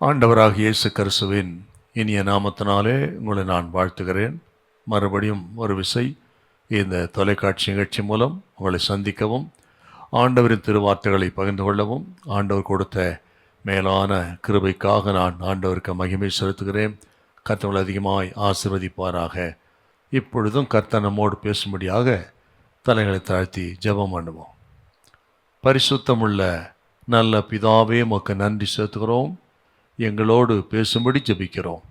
ஆண்டவராகிய இயேசு கிறிஸ்துவின் இனிய நாமத்தினாலே உங்களை நான் வாழ்த்துகிறேன். மறுபடியும் ஒரு விசை இந்த தொலைக்காட்சி நிகழ்ச்சி மூலம் உங்களை சந்திக்கவும், ஆண்டவரின் திருவார்த்தைகளை பகிர்ந்து கொள்ளவும், ஆண்டவர் கொடுத்த மேலான கிருபைக்காக நான் ஆண்டவருக்கு மகிமை செலுத்துகிறேன். கர்த்தர் அதிகமாய் ஆசீர்வதிப்பாராக. இப்பொழுதும் கர்த்தர் நம்மோடு பேசும்படியாக தலைகளை தாழ்த்தி ஜெபம் பண்ணுவோம். பரிசுத்தமுள்ள நல்ல பிதாவே, உமக்கு நன்றி செலுத்துகிறோம். எங்களோடு பேசும்படி ஜெபிக்கிறோம்.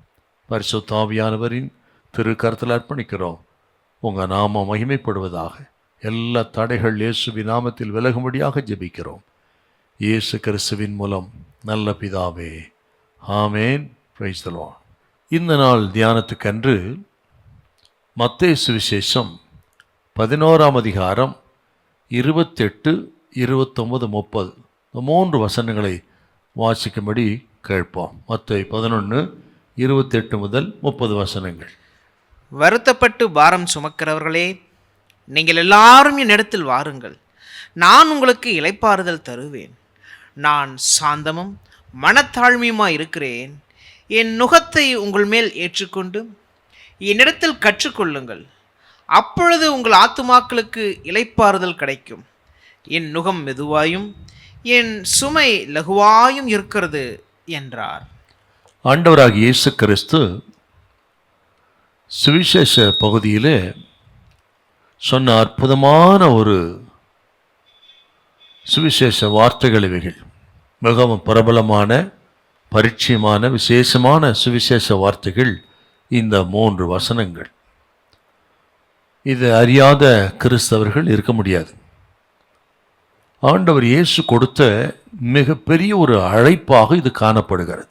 பரிசுத்த ஆவியானவரின் திரு கரத்தில் அர்ப்பணிக்கிறோம். உங்கள் நாமம் மகிமைப்படுவதாக. எல்லா தடைகள் இயேசுவின் நாமத்தில் விலகும்படியாக ஜெபிக்கிறோம். இயேசு கிறிஸ்துவின் மூலம் நல்ல பிதாவே, ஆமேன். Praise the Lord. இந்த நாள் தியானத்துக்கன்று மத்தேயு சுவிசேஷம் 11ஆம் அதிகாரம் 28, 29, 30 இந்த 3 வசனங்களை வாசிக்கும்படி கேட்போம். மத்தேயு 11, 28 முதல் 30 வசனங்கள். வருத்தப்பட்டு பாரம் சுமக்கிறவர்களே, நீங்கள் எல்லாரும் என்னிடத்தில் வாருங்கள், நான் உங்களுக்கு இளைப்பாறுதல் தருவேன். நான் சாந்தமும் மனத்தாழ்மையுமாய் இருக்கிறேன். என் நுகத்தை உங்கள் மேல் ஏற்றுக்கொண்டு என்னிடத்தில் கற்றுக்கொள்ளுங்கள், அப்பொழுது உங்கள் ஆத்துமாக்களுக்கு இளைப்பாறுதல் கிடைக்கும். என் நுகம் மெதுவாயும் என் சுமை லகுவாயும் இருக்கிறது என்றார். ஆண்டவராகிய இயேசு கிறிஸ்து சுவிசேஷ பகுதியிலே சொன்ன அற்புதமான ஒரு சுவிசேஷ வார்த்தைகள் இவைகள். மிகவும் பிரபலமான, பரிச்சயமான, விசேஷமான சுவிசேஷ வார்த்தைகள் இந்த 3 வசனங்கள். இது அறியாத கிறிஸ்தவர்கள் இருக்க முடியாது. ஆண்டவர் இயேசு கொடுத்த மிகப்பெரிய ஒரு அழைப்பாக இது காணப்படுகிறது.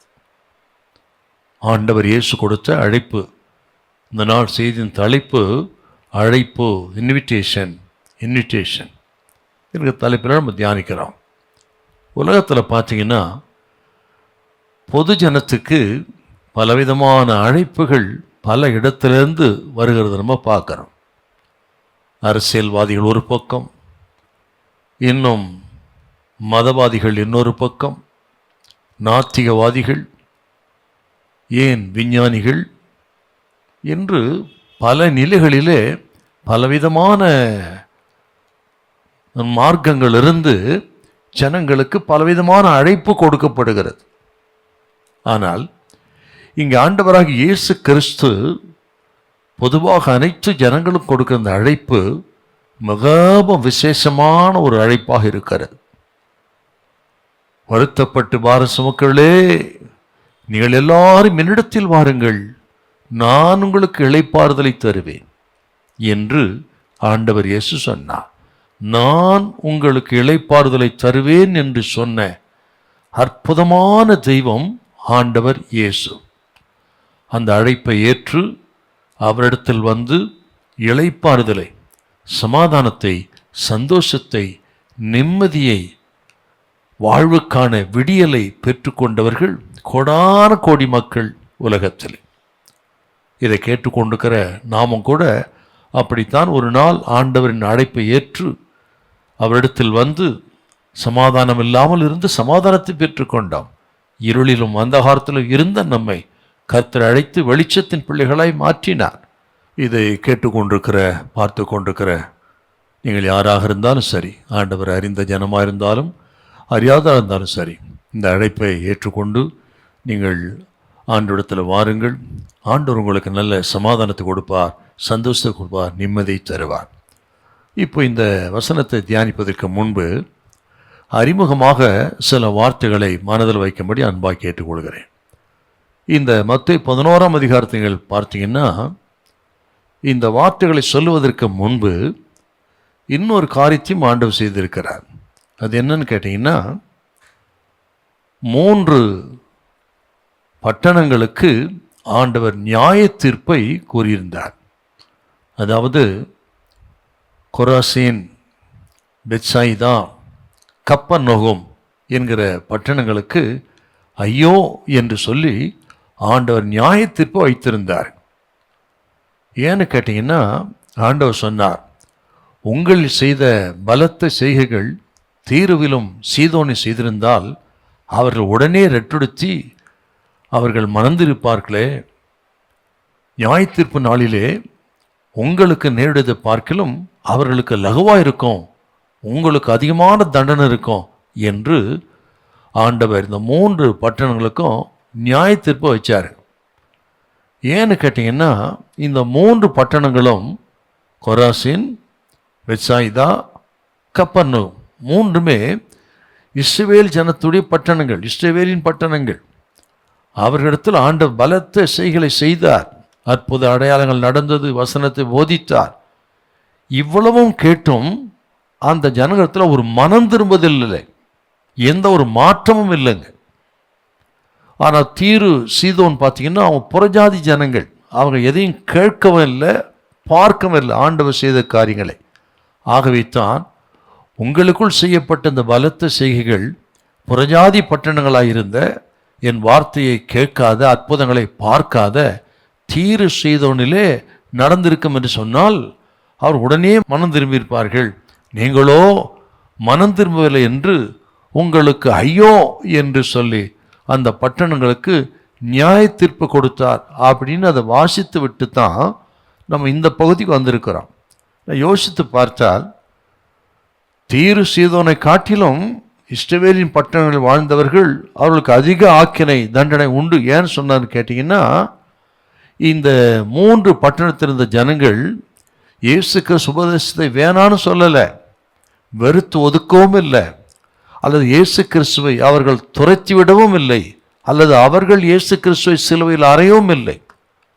ஆண்டவர் இயேசு கொடுத்த அழைப்பு. இந்த நாள் செய்தியின் தலைப்பு அழைப்பு, இன்விடேஷன் என்கிற தலைப்பில் நம்ம தியானிக்கிறோம். உலகத்தில் பார்த்தீங்கன்னா பொது ஜனத்துக்கு பலவிதமான அழைப்புகள் பல இடத்திலிருந்து வருகிறது நம்ம பார்க்குறோம். அரசியல்வாதிகள் ஒரு பக்கம், இன்னும் மதவாதிகள் இன்னொரு பக்கம், நாத்திகவாதிகள், ஏன் விஞ்ஞானிகள் என்று பல நிலைகளிலே பலவிதமான மார்க்கங்களிலிருந்து ஜனங்களுக்கு பலவிதமான அழைப்பு கொடுக்கப்படுகிறது. ஆனால் இங்கே ஆண்டவராகிய இயேசு கிறிஸ்து பொதுவாக அனைத்து ஜனங்களும் கொடுக்கிற அந்த அழைப்பு மிகவும் விசேஷமான ஒரு அழைப்பாக இருக்கிறது. வருத்தப்பட்டு பாரம் சுமக்கிறவர்களே, நீங்கள் எல்லாரும் என்னிடத்தில் வாருங்கள், நான் உங்களுக்கு இளைப்பாறுதலை தருவேன் என்று ஆண்டவர் இயேசு சொன்னார். நான் உங்களுக்கு இளைப்பாறுதலை தருவேன் என்று சொன்ன அற்புதமான தெய்வம் ஆண்டவர் இயேசு. அந்த அழைப்பை ஏற்று அவரிடத்தில் வந்து இளைப்பாறுதலை, சமாதானத்தை, சந்தோஷத்தை, நிம்மதியை, வாழ்வுக்கான விடியலை பெற்றுக்கொண்டவர்கள் கோடான கோடி மக்கள் உலகத்தில். இதை கேட்டுக்கொண்டிருக்கிற நாமும் கூட அப்படித்தான் ஒரு நாள் ஆண்டவரின் அழைப்பை ஏற்று அவரிடத்தில் வந்து சமாதானம் இல்லாமல் இருந்து சமாதானத்தை பெற்றுக்கொண்டோம். இருளிலும் அந்தகாரத்திலும் இருந்த நம்மை கர்த்தர் அழைத்து வெளிச்சத்தின் பிள்ளைகளாய் மாற்றினார். இதை கேட்டுக்கொண்டிருக்கிற, பார்த்து கொண்டிருக்கிற நீங்கள் யாராக இருந்தாலும் சரி, ஆண்டவர் அறிந்த ஜனமாக இருந்தாலும் அறியாத இருந்தாலும் சரி, இந்த அழைப்பை ஏற்றுக்கொண்டு நீங்கள் ஆண்டவரிடத்தில் வாருங்கள். ஆண்டவர் உங்களுக்கு நல்ல சமாதானத்தை கொடுப்பார், சந்தோஷத்தை கொடுப்பார், நிம்மதியை தருவார். இப்போ இந்த வசனத்தை தியானிப்பதற்கு முன்பு அறிமுகமாக சில வார்த்தைகளை மனதில் வைக்கும்படி அன்பாக கேட்டுக்கொள்கிறேன். இந்த மத்தேயு 11ஆம் அதிகாரத்தை நீங்கள் பார்த்தீங்கன்னா, இந்த வார்த்தைகளை சொல்லுவதற்கு முன்பு இன்னொரு காரியத்தையும் ஆண்டவர் செய்திருக்கிறார். அது என்னன்னு கேட்டிங்கன்னா, 3 பட்டணங்களுக்கு ஆண்டவர் நியாய தீர்ப்பை கூறியிருந்தார். அதாவது கொராசீன், பெத்சாயிதா, கப்பர்நகூம் என்கிற பட்டணங்களுக்கு ஐயோ என்று சொல்லி ஆண்டவர் நியாய தீர்ப்பு வைத்திருந்தார். ஏன்னு கேட்டிங்கன்னா, ஆண்டவர் சொன்னார், உங்கள் செய்த பலத்த செய்கைகள் தீருவிலும் சீதோனை செய்திருந்தால் அவர்கள் உடனே ரெட்டுடுத்தி அவர்கள் மனந்திருப்பார்களே, நியாயத்தீர்ப்பு நாளிலே உங்களுக்கு நேரிடுவதை பார்க்கிலும் அவர்களுக்கு லகுவாக இருக்கும், உங்களுக்கு அதிகமான தண்டனை இருக்கும் என்று ஆண்டவர் இந்த 3 பட்டணங்களுக்கும் நியாயத்தீர்ப்பு வச்சார். ஏன்னு கேட்டிங்கன்னா, இந்த 3 பட்டணங்களும் கொராசின், பெத்சாயிதா, கப்பர்னூம் 3மே இஸ்ரவேல் ஜனத்துடைய பட்டணங்கள், இஸ்ரவேலின் பட்டணங்கள். அவர்களிடத்தில் ஆண்டவர் பலத்த செய்களை செய்தார், அற்புத அடையாளங்கள் நடந்தது, வசனத்தை போதித்தார். இவ்வளவும் கேட்டும் அந்த ஜனங்களிடத்தில் ஒரு மனம் திரும்புவதில்லை, எந்த ஒரு மாற்றமும் இல்லைங்க. ஆனால் தீரு சீதோன் பார்த்தீங்கன்னா அவங்க புறஜாதி ஜனங்கள், அவங்க எதையும் கேட்கவும் இல்லை, பார்க்கவும் இல்லை ஆண்டவர் செய்த காரியங்களை. ஆகவே தான் உங்களுக்குள் செய்யப்பட்ட இந்த பலத்த செய்கைகள் புறஜாதி பட்டணங்களாயிருந்த, என் வார்த்தையை கேட்காத, அற்புதங்களை பார்க்காத தீரு சீதோனிலே நடந்திருக்கும் என்று சொன்னால் அவர் உடனே மனம் திரும்பியிருப்பார்கள். நீங்களோ மனம் திரும்பவில்லை என்று உங்களுக்கு ஐயோ என்று சொல்லி அந்த பட்டணங்களுக்கு நியாய தீர்ப்பு கொடுத்தார் அப்படின்னு அதை வாசித்து விட்டு தான் நம்ம இந்த பகுதிக்கு வந்திருக்கிறோம். யோசித்து பார்த்தால் தீரு சீதோனை காட்டிலும் இஸ்ரவேலின் பட்டணங்களில் வாழ்ந்தவர்கள் அவர்களுக்கு அதிக ஆக்கினை தண்டனை உண்டு. ஏன்னு சொன்னான்னு கேட்டிங்கன்னா, இந்த 3 பட்டணத்தில் இருந்த ஜனங்கள் இயேசுக்கு சுபதேசத்தை வேணான்னு சொல்லலை, வெறுத்து ஒதுக்கவும் இல்லை, அல்லது இயேசு கிறிஸ்துவை அவர்கள் துரத்தி விடவும் இல்லை, அல்லது அவர்கள் இயேசு கிறிஸ்துவை சிலுவையில் அறையவும் இல்லை.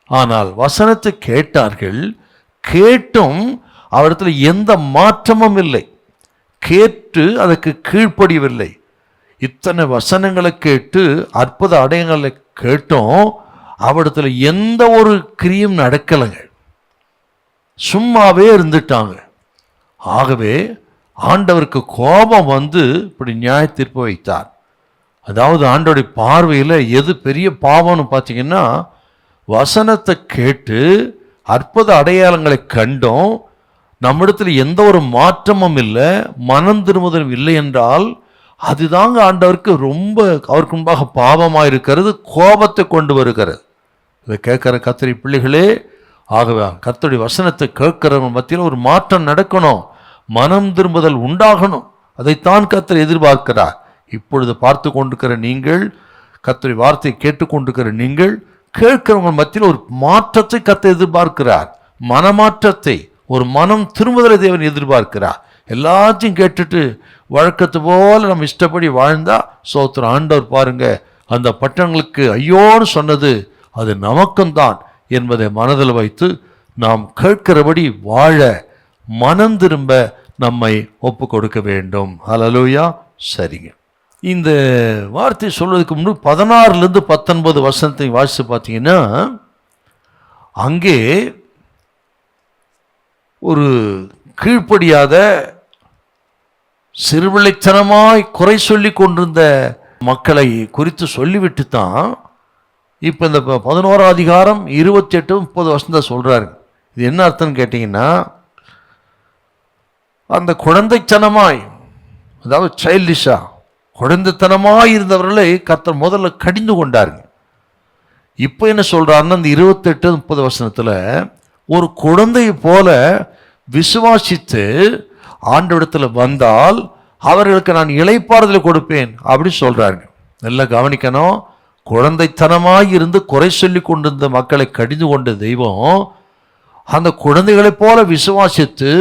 ஆனால் வசனத்தை கேட்டார்கள், கேட்டும் அவரிடத்தில் எந்த மாற்றமும் இல்லை, கேட்டு அதற்கு கீழ்ப்படியவில்லை. இத்தனை வசனங்களை கேட்டு அற்புத அடையாளங்களை கேட்டும் அவரிடத்தில் எந்த ஒரு கிரியும் நடக்கலைங்க, சும்மாவே இருந்துட்டாங்க. ஆகவே ஆண்டவருக்கு கோபம் வந்து இப்படி நியாய தீர்ப்பு வைத்தார். அதாவது ஆண்டவருடைய பார்வையில் எது பெரிய பாவம்னு பார்த்தீங்கன்னா, வசனத்தை கேட்டு அற்புத அடையாளங்களை கண்டும் நம்மிடத்தில் எந்த ஒரு மாற்றமும் இல்லை, மனம் திரும்புதலும் இல்லை என்றால் அதுதாங்க ஆண்டவருக்கு ரொம்ப அவருக்கு முன்பாக பாவமாக இருக்கிறது, கோபத்தை கொண்டு வருகிறது. இதை கேட்குற கர்த்தருடைய பிள்ளைகளே, ஆகவே கர்த்தருடைய வசனத்தை கேட்கிறவங்க மத்தியில் ஒரு மாற்றம் நடக்கணும், மனம் திரும்புதல் உண்டாகணும். அதைத்தான் கர்த்தர் எதிர்பார்க்கிறார். இப்பொழுது பார்த்து கொண்டிருக்கிற நீங்கள், கர்த்தருடைய வார்த்தையை கேட்டுக்கொண்டிருக்கிற நீங்கள், கேட்கிறவங்க மத்தியில் ஒரு மாற்றத்தை கர்த்தர் எதிர்பார்க்கிறார், மனமாற்றத்தை, ஒரு மனம் திரும்புதலை தேவன் எதிர்பார்க்கிறார். எல்லாத்தையும் கேட்டுட்டு வழக்கத்து போல நம்ம இஷ்டப்படி வாழ்ந்தா சோத்திரம். ஆண்டவர் பாருங்க, அந்த பட்டணங்களுக்கு ஐயோன்னு சொன்னது அது நமக்கும் தான் என்பதை மனதில் வைத்து நாம் கேட்கிறபடி வாழ, மனம் திரும்ப நம்மை ஒப்பு கொடுக்க வேண்டும். ஹல்லேலூயா. சரிங்க, இந்த வார்த்தை சொல்வதற்கு முன்பு 16லிருந்து 19 வசனத்தை வாசித்து பார்த்தீங்கன்னா, அங்கே ஒரு கீழ்ப்படியாத சிறுபிள்ளைத்தனமாய் குறை சொல்லி கொண்டிருந்த மக்களை குறித்து சொல்லிவிட்டு தான் இப்போ இந்த 11ஆம் அதிகாரம் 28-30 வசனத்தை சொல்கிறாரு. இது என்ன அர்த்தம்னு கேட்டிங்கன்னா, அந்த குழந்தைத்தனமாய், அதாவது சைல்டிஷா குழந்தைத்தனமாய் இருந்தவர்களை கர்த்தர் முதல்ல கடிந்து கொண்டாருங்க. இப்போ என்ன சொல்கிறாருன்னா, அந்த 28-30 வசனத்தில் ஒரு குழந்தை போல விசுவாசித்து ஆண்டவரிடத்தில் வந்தால் அவர்களுக்கு நான் இளைப்பாறுதலை கொடுப்பேன் அப்படி சொல்கிறாருங்க. நல்லா கவனிக்கணும். குழந்தைத்தனமாய் இருந்து குறை சொல்லி கொண்டிருந்த மக்களை கடிந்து கொண்ட தெய்வம் அந்த குழந்தைகளைப் போல விசுவாசித்து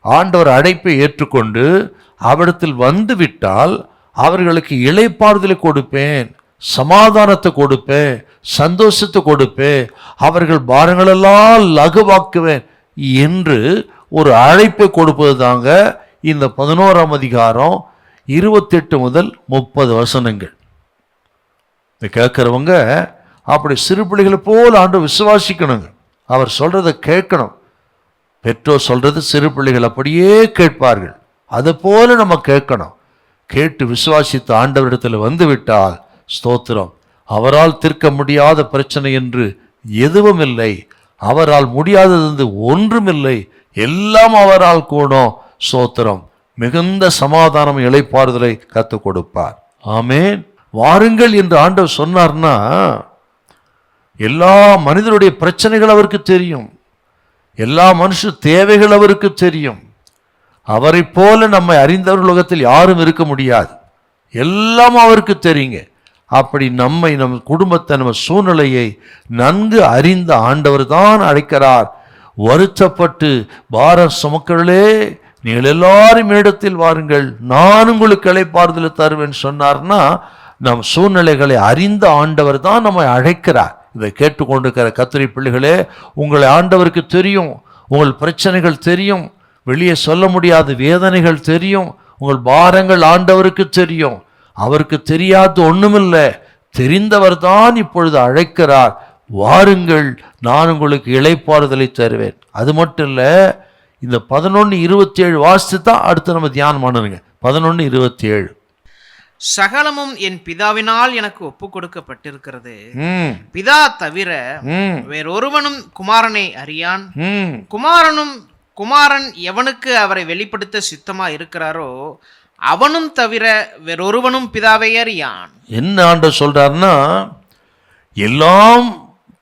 ஆண்டவர் அழைப்பை ஏற்றுக்கொண்டு அவரிடத்தில் வந்து விட்டால் அவர்களுக்கு இளைப்பாறுதலை கொடுப்பேன், சமாதானத்தை கொடுப்பேன், சந்தோஷத்தை கொடுப்பேன், அவர்கள் பாரங்களெல்லாம் லகுவாக்குவேன் என்று ஒரு அழைப்பை கொடுப்பது தாங்க இந்த 11ஆம் அதிகாரம் 28 முதல் 30 வசனங்கள். இதை கேட்குறவங்க அப்படி சிறு பிள்ளைகளை போல் ஆண்டு விசுவாசிக்கணுங்க. அவர் சொல்றதை கேட்கணும். பெற்றோர் சொல்றது சிறு பிள்ளைகள் அப்படியே கேட்பார்கள், அதை போல நம்ம கேட்கணும். கேட்டு விசுவாசித்து ஆண்டவரிடத்தில் வந்து விட்டால் ஸ்தோத்திரம், அவரால் தீர்க்க முடியாத பிரச்சனை என்று எதுவும் இல்லை, அவரால் முடியாதது ஒன்றுமில்லை, எல்லாம் அவரால் கூடும். ஸ்தோத்திரம், மிகுந்த சமாதானம் இளைப்பாறுதலை கற்றுக் கொடுப்பார். ஆமேன். வாருங்கள் என்று ஆண்டவர் சொன்னார்னா எல்லா மனிதனுடைய பிரச்சனைகள் அவருக்கு தெரியும். எல்லா மனுஷ தேவைகள் அவருக்கு தெரியும். அவரை போல நம்மை அறிந்தவர் உலகத்தில் யாரும் இருக்க முடியாது. எல்லாம் அவருக்கு தெரியுங்க. அப்படி நம்மை, நம் குடும்பத்தை, நம்ம சூழ்நிலையை நன்கு அறிந்த ஆண்டவர் தான் அழைக்கிறார். வருத்தப்பட்டு பாரம் சுமக்கிறே, நீங்கள் எல்லாரும் இடத்தில் வாருங்கள், நான் உங்களுக்கு இளைப்பாறுதல் தருவேன் சொன்னார்னா, நம் சூழ்நிலைகளை அறிந்த ஆண்டவர் தான் நம்மை அழைக்கிறார். இதை கேட்டுக்கொண்டிருக்கிற கர்த்தருடைய பிள்ளைகளே, உங்களை ஆண்டவருக்கு தெரியும். உங்கள் பிரச்சனைகள் தெரியும். வெளியே சொல்ல முடியாத வேதனைகள் தெரியும். உங்கள் பாரங்கள் ஆண்டவருக்கு தெரியும். அவருக்கு தெரியாது ஒண்ணுமில்லை. தெரிந்தவர் தான் இப்பொழுது அழைக்கிறார். வாருங்கள், நான் உங்களுக்கு இளைப்பாறுதலை தருவேன். அது மட்டும் இல்லை, இந்த 11:27 வாசித்து தான் அடுத்து நம்ம தியானம் பண்ணணுங்க. 11:27 சகலமும் என் பிதாவினால் எனக்கு ஒப்பு கொடுக்கப்பட்டிருக்கிறது. பிதா தவிர வேறொருவனும் குமாரனை அறியான். குமாரன் எவனுக்கு அவரை வெளிப்படுத்த சித்தமா இருக்கிறாரோ அவனும் தவிர வேறொருவனும் பிதாவை அறியான். என்ன ஆண்டவர் சொல்றாருன்னா, எல்லாம்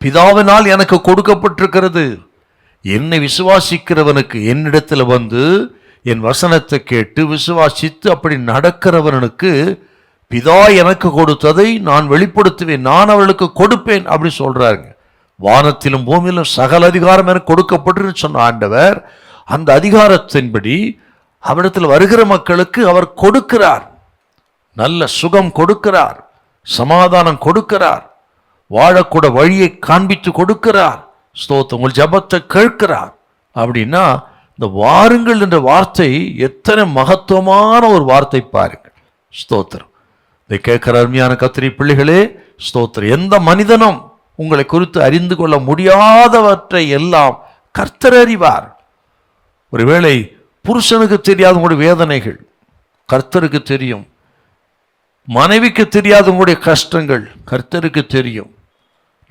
பிதாவினால் எனக்கு கொடுக்கப்பட்டிருக்கிறது. என்னை விசுவாசிக்கிறவனுக்கு, என்னிடத்தில் வந்து என் வசனத்தை கேட்டு விசுவாசித்து அப்படி நடக்கிறவனுக்கு பிதா எனக்கு கொடுத்ததை நான் வெளிப்படுத்துவேன், நான் அவர்களுக்கு கொடுப்பேன் அப்படி சொல்றாருங்க. வானத்திலும் பூமியிலும் சகல அதிகாரம் எனக்கு கொடுக்கப்பட்டு சொன்ன ஆண்டவர், அந்த அதிகாரத்தின்படி அவரிடத்தில் வருகிற மக்களுக்கு அவர் கொடுக்கிறார். நல்ல சுகம் கொடுக்கிறார், சமாதானம் கொடுக்கிறார், வாழக்கூட வழியை காண்பித்து கொடுக்கிறார். ஸ்தோத்திரம். உங்கள் ஜபத்தை கேட்கிறார். அப்படின்னா இந்த வாருங்கள் என்ற வார்த்தை எத்தனை மகத்துவமான ஒரு வார்த்தை பாருங்கள். ஸ்தோத்திரம். இதை கேட்கிற அருமையான கர்த்தருடைய பிள்ளைகளே, ஸ்தோத்திரம். எந்த மனிதனும் உங்களை குறித்து அறிந்து கொள்ள முடியாதவற்றை எல்லாம் கர்த்தர் அறிவார். ஒருவேளை புருஷனுக்கு தெரியாத உங்களுடைய வேதனைகள் கர்த்தருக்கு தெரியும். மனைவிக்கு தெரியாத உங்களுடைய கஷ்டங்கள் கர்த்தருக்கு தெரியும்.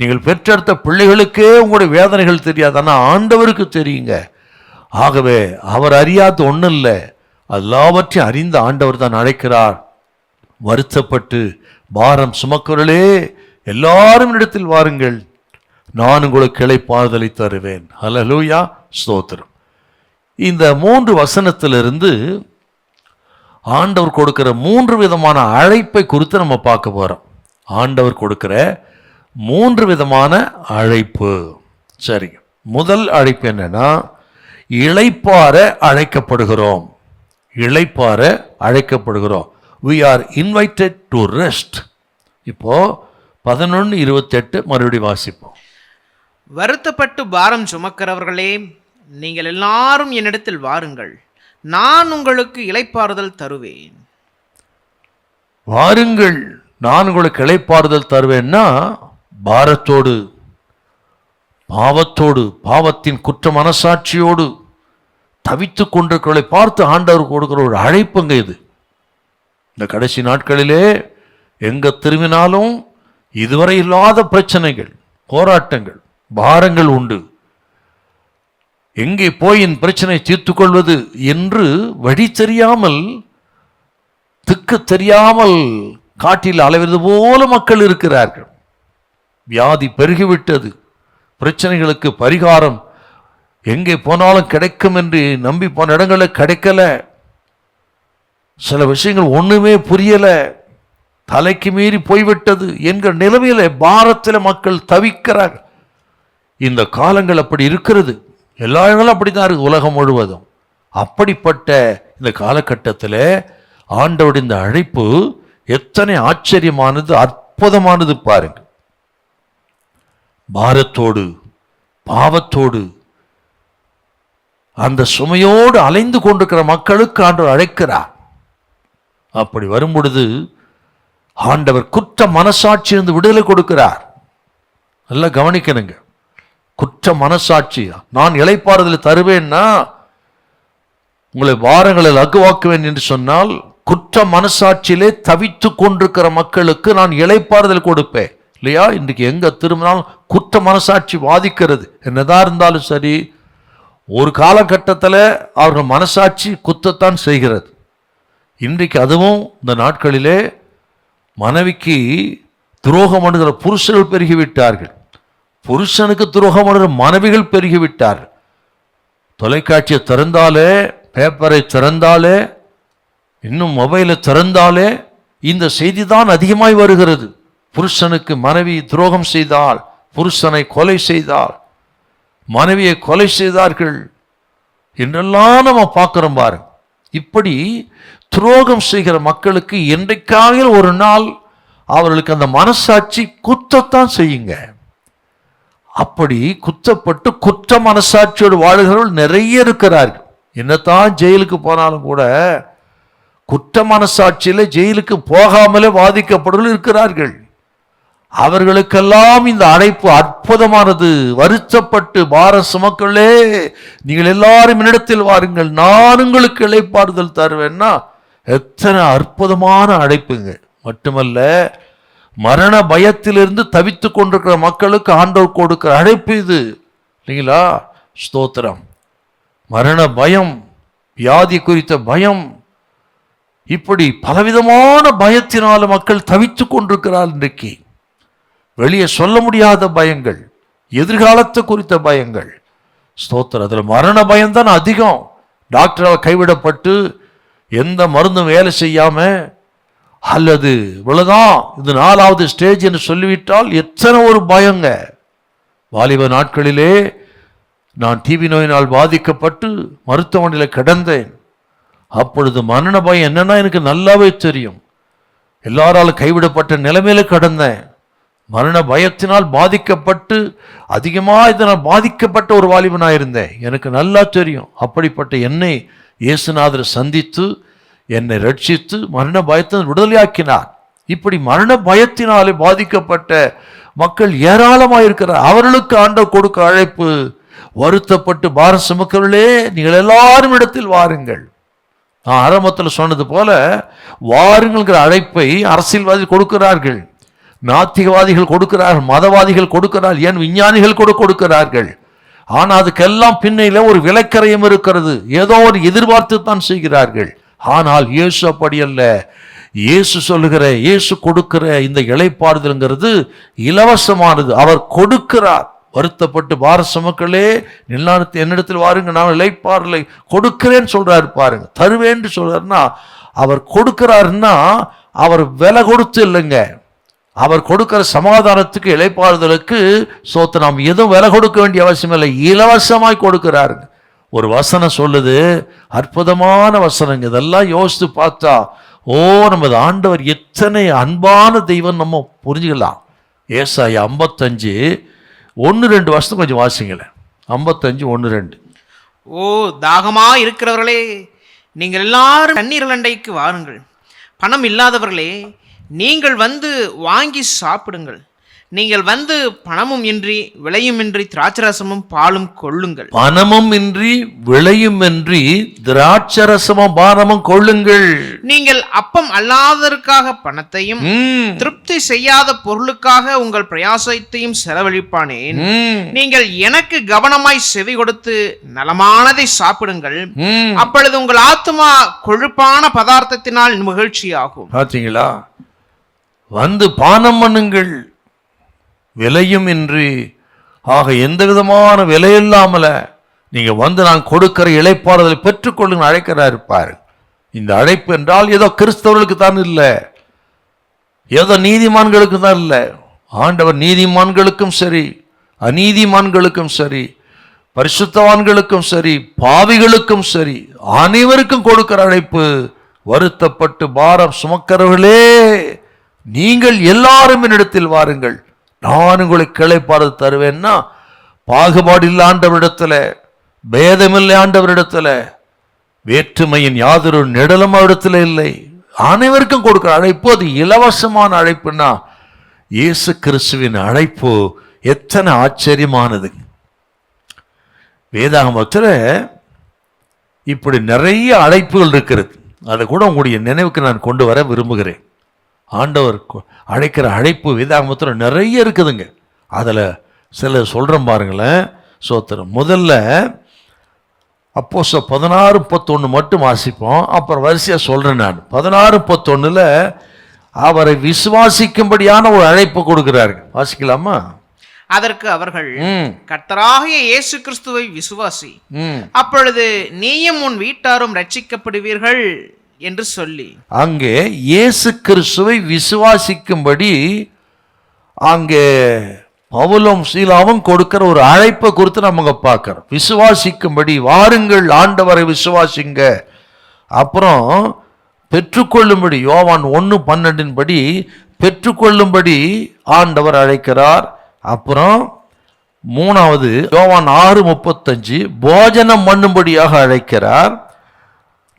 நீங்கள் பெற்றெடுத்த பிள்ளைகளுக்கே உங்களுடைய வேதனைகள் தெரியாது, ஆனால் ஆண்டவருக்கு தெரியுங்க. ஆகவே அவர் அறியாத ஒன்றும் இல்லை. எல்லாவற்றையும் அறிந்த ஆண்டவர் தான் அழைக்கிறார். வருத்தப்பட்டு பாரம் சுமக்கிறே, எல்லாரும் இடத்தில் வாருங்கள், நான் உங்களுக்கு இளைப்பாறுதலை தருவேன். ஹல்லேலூயா, ஸ்தோத்திரம். இந்த 3 வசனத்திலிருந்து ஆண்டவர் கொடுக்கிற 3 விதமான அழைப்பை குறித்து நம்ம பார்க்க போறோம். ஆண்டவர் கொடுக்கிற 3 விதமான அழைப்பு. சரி, முதல் அழைப்பு என்னன்னா, இளைப்பாற அழைக்கப்படுகிறோம். இளைப்பாற அழைக்கப்படுகிறோம். We are invited to rest. இப்போ 11:28 மறுபடியும் வாசிப்போம். வருத்தப்பட்டு பாரம் சுமக்கிறவர்களே, நீங்கள் எல்லாரும் என்னிடத்தில் வாருங்கள், நான் உங்களுக்கு இளைப்பாறுதல் தருவேன். வாருங்கள், நான் உங்களுக்கு இளைப்பாறுதல் தருவேன்னா, பாரத்தோடு, பாவத்தோடு, பாவத்தின் குற்ற மனசாட்சியோடு தவித்து கொண்டிருக்கிறவர்களை பார்த்து ஆண்டவர் கொடுக்கிற ஒரு அழைப்புங்க இது. இந்த கடைசி நாட்களிலே எங்க திரும்பினாலும் இதுவரை இல்லாத பிரச்சனைகள், போராட்டங்கள், பாரங்கள் உண்டு. எங்கே போய் என் பிரச்சனை தீர்த்து கொள்வது என்று வழி தெரியாமல், திக்கு தெரியாமல் காட்டில் அலைவது போல மக்கள் இருக்கிறார்கள். வியாதி பெருகிவிட்டது. பிரச்சனைகளுக்கு பரிகாரம் எங்கே போனாலும் கிடைக்கும் என்று நம்பி போன இடங்களில் கிடைக்கல. சில விஷயங்கள் ஒண்ணுமே புரியல, தலைக்கு மீறி போய்விட்டது என்கிற நிலைமையில பாரத்தில் மக்கள் தவிக்கிறார்கள். இந்த காலங்கள் அப்படி இருக்கிறது. எல்லா இடங்களும் அப்படித்தான் இருக்கு, உலகம் முழுவதும். அப்படிப்பட்ட இந்த காலகட்டத்தில் ஆண்டவருடைய இந்த அழைப்பு எத்தனை ஆச்சரியமானது, அற்புதமானது பாருங்க. பாரத்தோடு, பாவத்தோடு, அந்த சுமையோடு அலைந்து கொண்டிருக்கிற மக்களுக்கு ஆண்டவர் அழைக்கிறார். அப்படி வரும் பொழுது ஆண்டவர் குற்ற மனசாட்சியிலிருந்து விடுதலை கொடுக்கிறார். நல்லா கவனிக்கணுங்க. குற்ற மனசாட்சி, நான் இளைப்பாறுதல் தருவேன்னா, உங்களை வாரங்களை லகுவாக்குவேன் என்று சொன்னால், குற்ற மனசாட்சியிலே தவித்து கொண்டிருக்கிற மக்களுக்கு நான் இளைப்பாறுதல் கொடுப்பேன் இல்லையா? இன்றைக்கு எங்க திரும்பினாலும் குற்ற மனசாட்சி வாதிக்கிறது. என்னதான் இருந்தாலும் சரி, ஒரு காலகட்டத்தில் அவர்கள் மனசாட்சி குத்தத்தான் செய்கிறது. இன்றைக்கு அதுவும் இந்த நாட்களிலே மனைவிக்கு துரோகம் பண்ணுகிற புருஷர்கள் பெருகிவிட்டார்கள். புருஷனுக்கு துரோகம் பண்ணுற மனைவிகள் பெருகிவிட்டார். தொலைக்காட்சியை திறந்தாலே, பேப்பரை திறந்தாலே, இன்னும் மொபைலை திறந்தாலே இந்த செய்தி தான் அதிகமாய் வருகிறது. புருஷனுக்கு மனைவி துரோகம் செய்தால், புருஷனை கொலை செய்தால், மனைவியை கொலை செய்தார்கள் என்றெல்லாம் நம்ம பார்க்கிறோம் பாருங்க. இப்படி துரோகம் செய்கிற மக்களுக்கு என்றைக்காக ஒரு நாள் அவர்களுக்கு அந்த மனசாட்சி குத்தத்தான் செய்யுங்க. அப்படி குத்தப்பட்டு குற்ற மனசாட்சியோடு வாழ்கிறவர்கள் நிறைய இருக்கிறார்கள். என்னத்தான் ஜெயிலுக்கு போனாலும் கூட குற்ற மனசாட்சியில் ஜெயிலுக்கு போகாமலே வாதிக்கப்படுவர்கள் இருக்கிறார்கள். அவர்களுக்கெல்லாம் இந்த அழைப்பு அற்புதமானது. வருத்தப்பட்டு பார சுமக்களே, நீங்கள் எல்லாரும் என்னிடத்தில் வாருங்கள், நான் உங்களுக்கு இளைப்பாறுதல் தருவேன்னா எத்தனை அற்புதமான அழைப்புங்க. மட்டுமல்ல, மரண பயத்திலிருந்து தவித்து கொண்டிருக்கிற மக்களுக்கு ஆண்டவர் கொடுக்கிற அழைப்பு இது இல்லைங்களா? ஸ்தோத்திரம். மரண பயம், வியாதி குறித்த பயம், இப்படி பலவிதமான பயத்தினால மக்கள் தவித்து கொண்டிருக்கிறார். இன்றைக்கு வெளியே சொல்ல முடியாத பயங்கள், எதிர்காலத்தை குறித்த பயங்கள். ஸ்தோத்திரம். அதில் மரண பயம்தான் அதிகம். டாக்டரால் கைவிடப்பட்டு எந்த மருந்தும் வேலை செய்யாம, அல்லது இவ்வளவுதான் இது 4வது ஸ்டேஜ் என்று சொல்லிவிட்டால் எத்தனை ஒரு பயங்க. வாலிப நாட்களிலே நான் டிபி நோயினால் பாதிக்கப்பட்டு மருத்துவமனையில் கிடந்தேன். அப்பொழுது மரண பயம் என்னன்னா எனக்கு நல்லாவே தெரியும். எல்லாராலும் கைவிடப்பட்ட நிலைமையில கிடந்தேன். மரண பயத்தினால் பாதிக்கப்பட்டு அதிகமாக இதனால் பாதிக்கப்பட்ட ஒரு வாலிபனாயிருந்தேன். எனக்கு நல்லா தெரியும். அப்படிப்பட்ட என்னை இயேசுநாதர் சந்தித்து என்னை ரட்சித்து மரண பயத்தை விடுதலையாக்கினார். இப்படி மரண பயத்தினாலே பாதிக்கப்பட்ட மக்கள் ஏராளமாக இருக்கிறார். அவர்களுக்கு ஆண்டவர் கொடுக்க அழைப்பு, வருத்தப்பட்டு பார சுமக்கிறவர்களே, நீங்கள் எல்லாரும் இடத்தில் வாருங்கள். நான் ஆரம்பத்தில் சொன்னது போல வாருங்கள்ங்கிற அழைப்பை அரசியல்வாதிகள் கொடுக்கிறார்கள், நாத்திகவாதிகள் கொடுக்கிறார்கள், மதவாதிகள் கொடுக்கிறார்கள், ஏன் விஞ்ஞானிகள் கூட கொடுக்கிறார்கள். ஆனால் அதுக்கெல்லாம் பின்னையில ஒரு விலைக்கரையும் இருக்கிறது. ஏதோ ஒரு எதிர்பார்த்து தான் செய்கிறார்கள். ஆனால் இயேசு அப்படி அல்ல. இயேசு சொல்லுகிற, இயேசு கொடுக்கிற இந்த இளைப்பாறுதல்ங்கிறது இலவசமானது. அவர் கொடுக்கிறார். வருத்தப்பட்டு பார சுமக்களே, நில்லானத்தை என்னிடத்தில் வாருங்க, நான் இளைப்பாறுதலை கொடுக்கிறேன்னு சொல்றாரு பாருங்க. தருவேன்னு சொல்றாருன்னா அவர் கொடுக்கிறாருன்னா அவர் விலை கொடுத்து இல்லைங்க. அவர் கொடுக்கிற சமாதானத்துக்கு, இளைப்பாறுதலுக்கு நாம் எதுவும் விலை கொடுக்க வேண்டிய அவசியம் இல்லை, இலவசமாய் கொடுக்கிறாருங்க. ஒரு வசனம் சொல்லுது, அற்புதமான வசனங்க. இதெல்லாம் யோசித்து பார்த்தா நமது ஆண்டவர் எத்தனை அன்பான தெய்வம் நம்ம புரிஞ்சுக்கலாம். ஏசாயா 55:1-2 வசனம் கொஞ்சம் வாசிங்களேன். 55:1-2. ஓ தாகமா இருக்கிறவர்களே, நீங்கள் எல்லாரும் தண்ணீர் அண்டைக்கு வாருங்கள். பணம் இல்லாதவர்களே, நீங்கள் வந்து வாங்கி சாப்பிடுங்கள். நீங்கள் வந்து பணமும் இன்றி விலையுமின்றி திராட்சரசமும் பாலும் கொள்ளுங்கள். பணமும் இன்றி விலையுமின்றி திராட்சரசமும் பானமும் கொள்ளுங்கள். நீங்கள் அப்பம் அல்லாததற்காக பணத்தையும் திருப்தி செய்யாத பொருளுக்காக உங்கள் பிரயாசத்தையும் செலவழிப்பானேன். நீங்கள் எனக்கு கவனமாய் செவி கொடுத்து நலமானதை சாப்பிடுங்கள். அப்பொழுது உங்கள் ஆத்துமா கொழுப்பான பதார்த்தத்தினால் மகிழ்ச்சியாகும். பார்த்தீங்களா? வந்து பானம் பண்ணுங்கள், விலையும் இன்றி. ஆக எந்த விதமான விலையில்லாமல நீங்க வந்து நான் கொடுக்கிற இளைப்பாறுதலை பெற்றுக்கொள்ளுங்க அழைக்கிறார் இருப்பார். இந்த அழைப்பு என்றால் ஏதோ கிறிஸ்தவர்களுக்கு தான் இல்லை, ஏதோ நீதிமான்களுக்கு தான் இல்லை. ஆண்டவர் நீதிமான்களுக்கும் சரி, அநீதிமான்களுக்கும் சரி, பரிசுத்தவான்களுக்கும் சரி, பாவிகளுக்கும் சரி, அனைவருக்கும் கொடுக்கிற அழைப்பு. வருத்தப்பட்டு பாரம் சுமக்கிறவர்களே, நீங்கள் எல்லாரும் என்னிடத்தில் வாருங்கள், நான் உங்களுக்கு இளைப்பாறுதல் தருவேன்னா பாகுபாடு இல்லை ஆண்டவரிடத்துல, பேதமில்லை ஆண்டவரிடத்துல, வேற்றுமையின் யாதொரு நிழலும் இடத்துல இல்லை. அனைவருக்கும் கொடுக்கிற அழைப்பு, அது இலவசமான அழைப்புன்னா இயேசு கிறிஸ்துவின் அழைப்பு எத்தனை ஆச்சரியமானது. வேதாகமத்தில் இப்படி நிறைய அழைப்புகள் இருக்கிறது. அதை கூட உங்களுடைய நினைவுக்கு நான் கொண்டு வர விரும்புகிறேன். ஆண்டவர் அழைக்கிற அழைப்பு வேதாகமத்தில் நிறைய இருக்குதுங்க. அதில் சில சொல்கிறேன் பாருங்களேன். சோத்திரம். முதல்ல அப்போஸ்தலர் 16:31 மட்டும் வாசிப்போம், அப்புறம் வரிசையாக சொல்கிறேன் நான். 16:31 அவரை விசுவாசிக்கும்படியான ஒரு அழைப்பு கொடுக்குறாரு. வாசிக்கலாமா? அதற்கு அவர்கள், கர்த்தராகிய இயேசு கிறிஸ்துவை விசுவாசி, அப்பொழுது நீயும் உன் வீட்டாரும் ரட்சிக்கப்படுவீர்கள் என்று சொல்லி, அங்கே இயேசு கிறிஸ்துவை விசுவாசிக்கும்படி அங்கே பவுலும் சீலாவும் கொடுக்கிற ஒரு அழைப்பை குறித்து நம்ம பார்க்கிறோம். விசுவாசிக்கும்படி, வாருங்கள் ஆண்டவரை விசுவாசிங்க, அப்புறம் பெற்றுக்கொள்ளும்படி, யோவான் 1:12 படி பெற்றுக்கொள்ளும்படி ஆண்டவர் அழைக்கிறார். அப்புறம் மூணாவது யோவான் 6:35 போஜனம் பண்ணும்படியாக அழைக்கிறார்.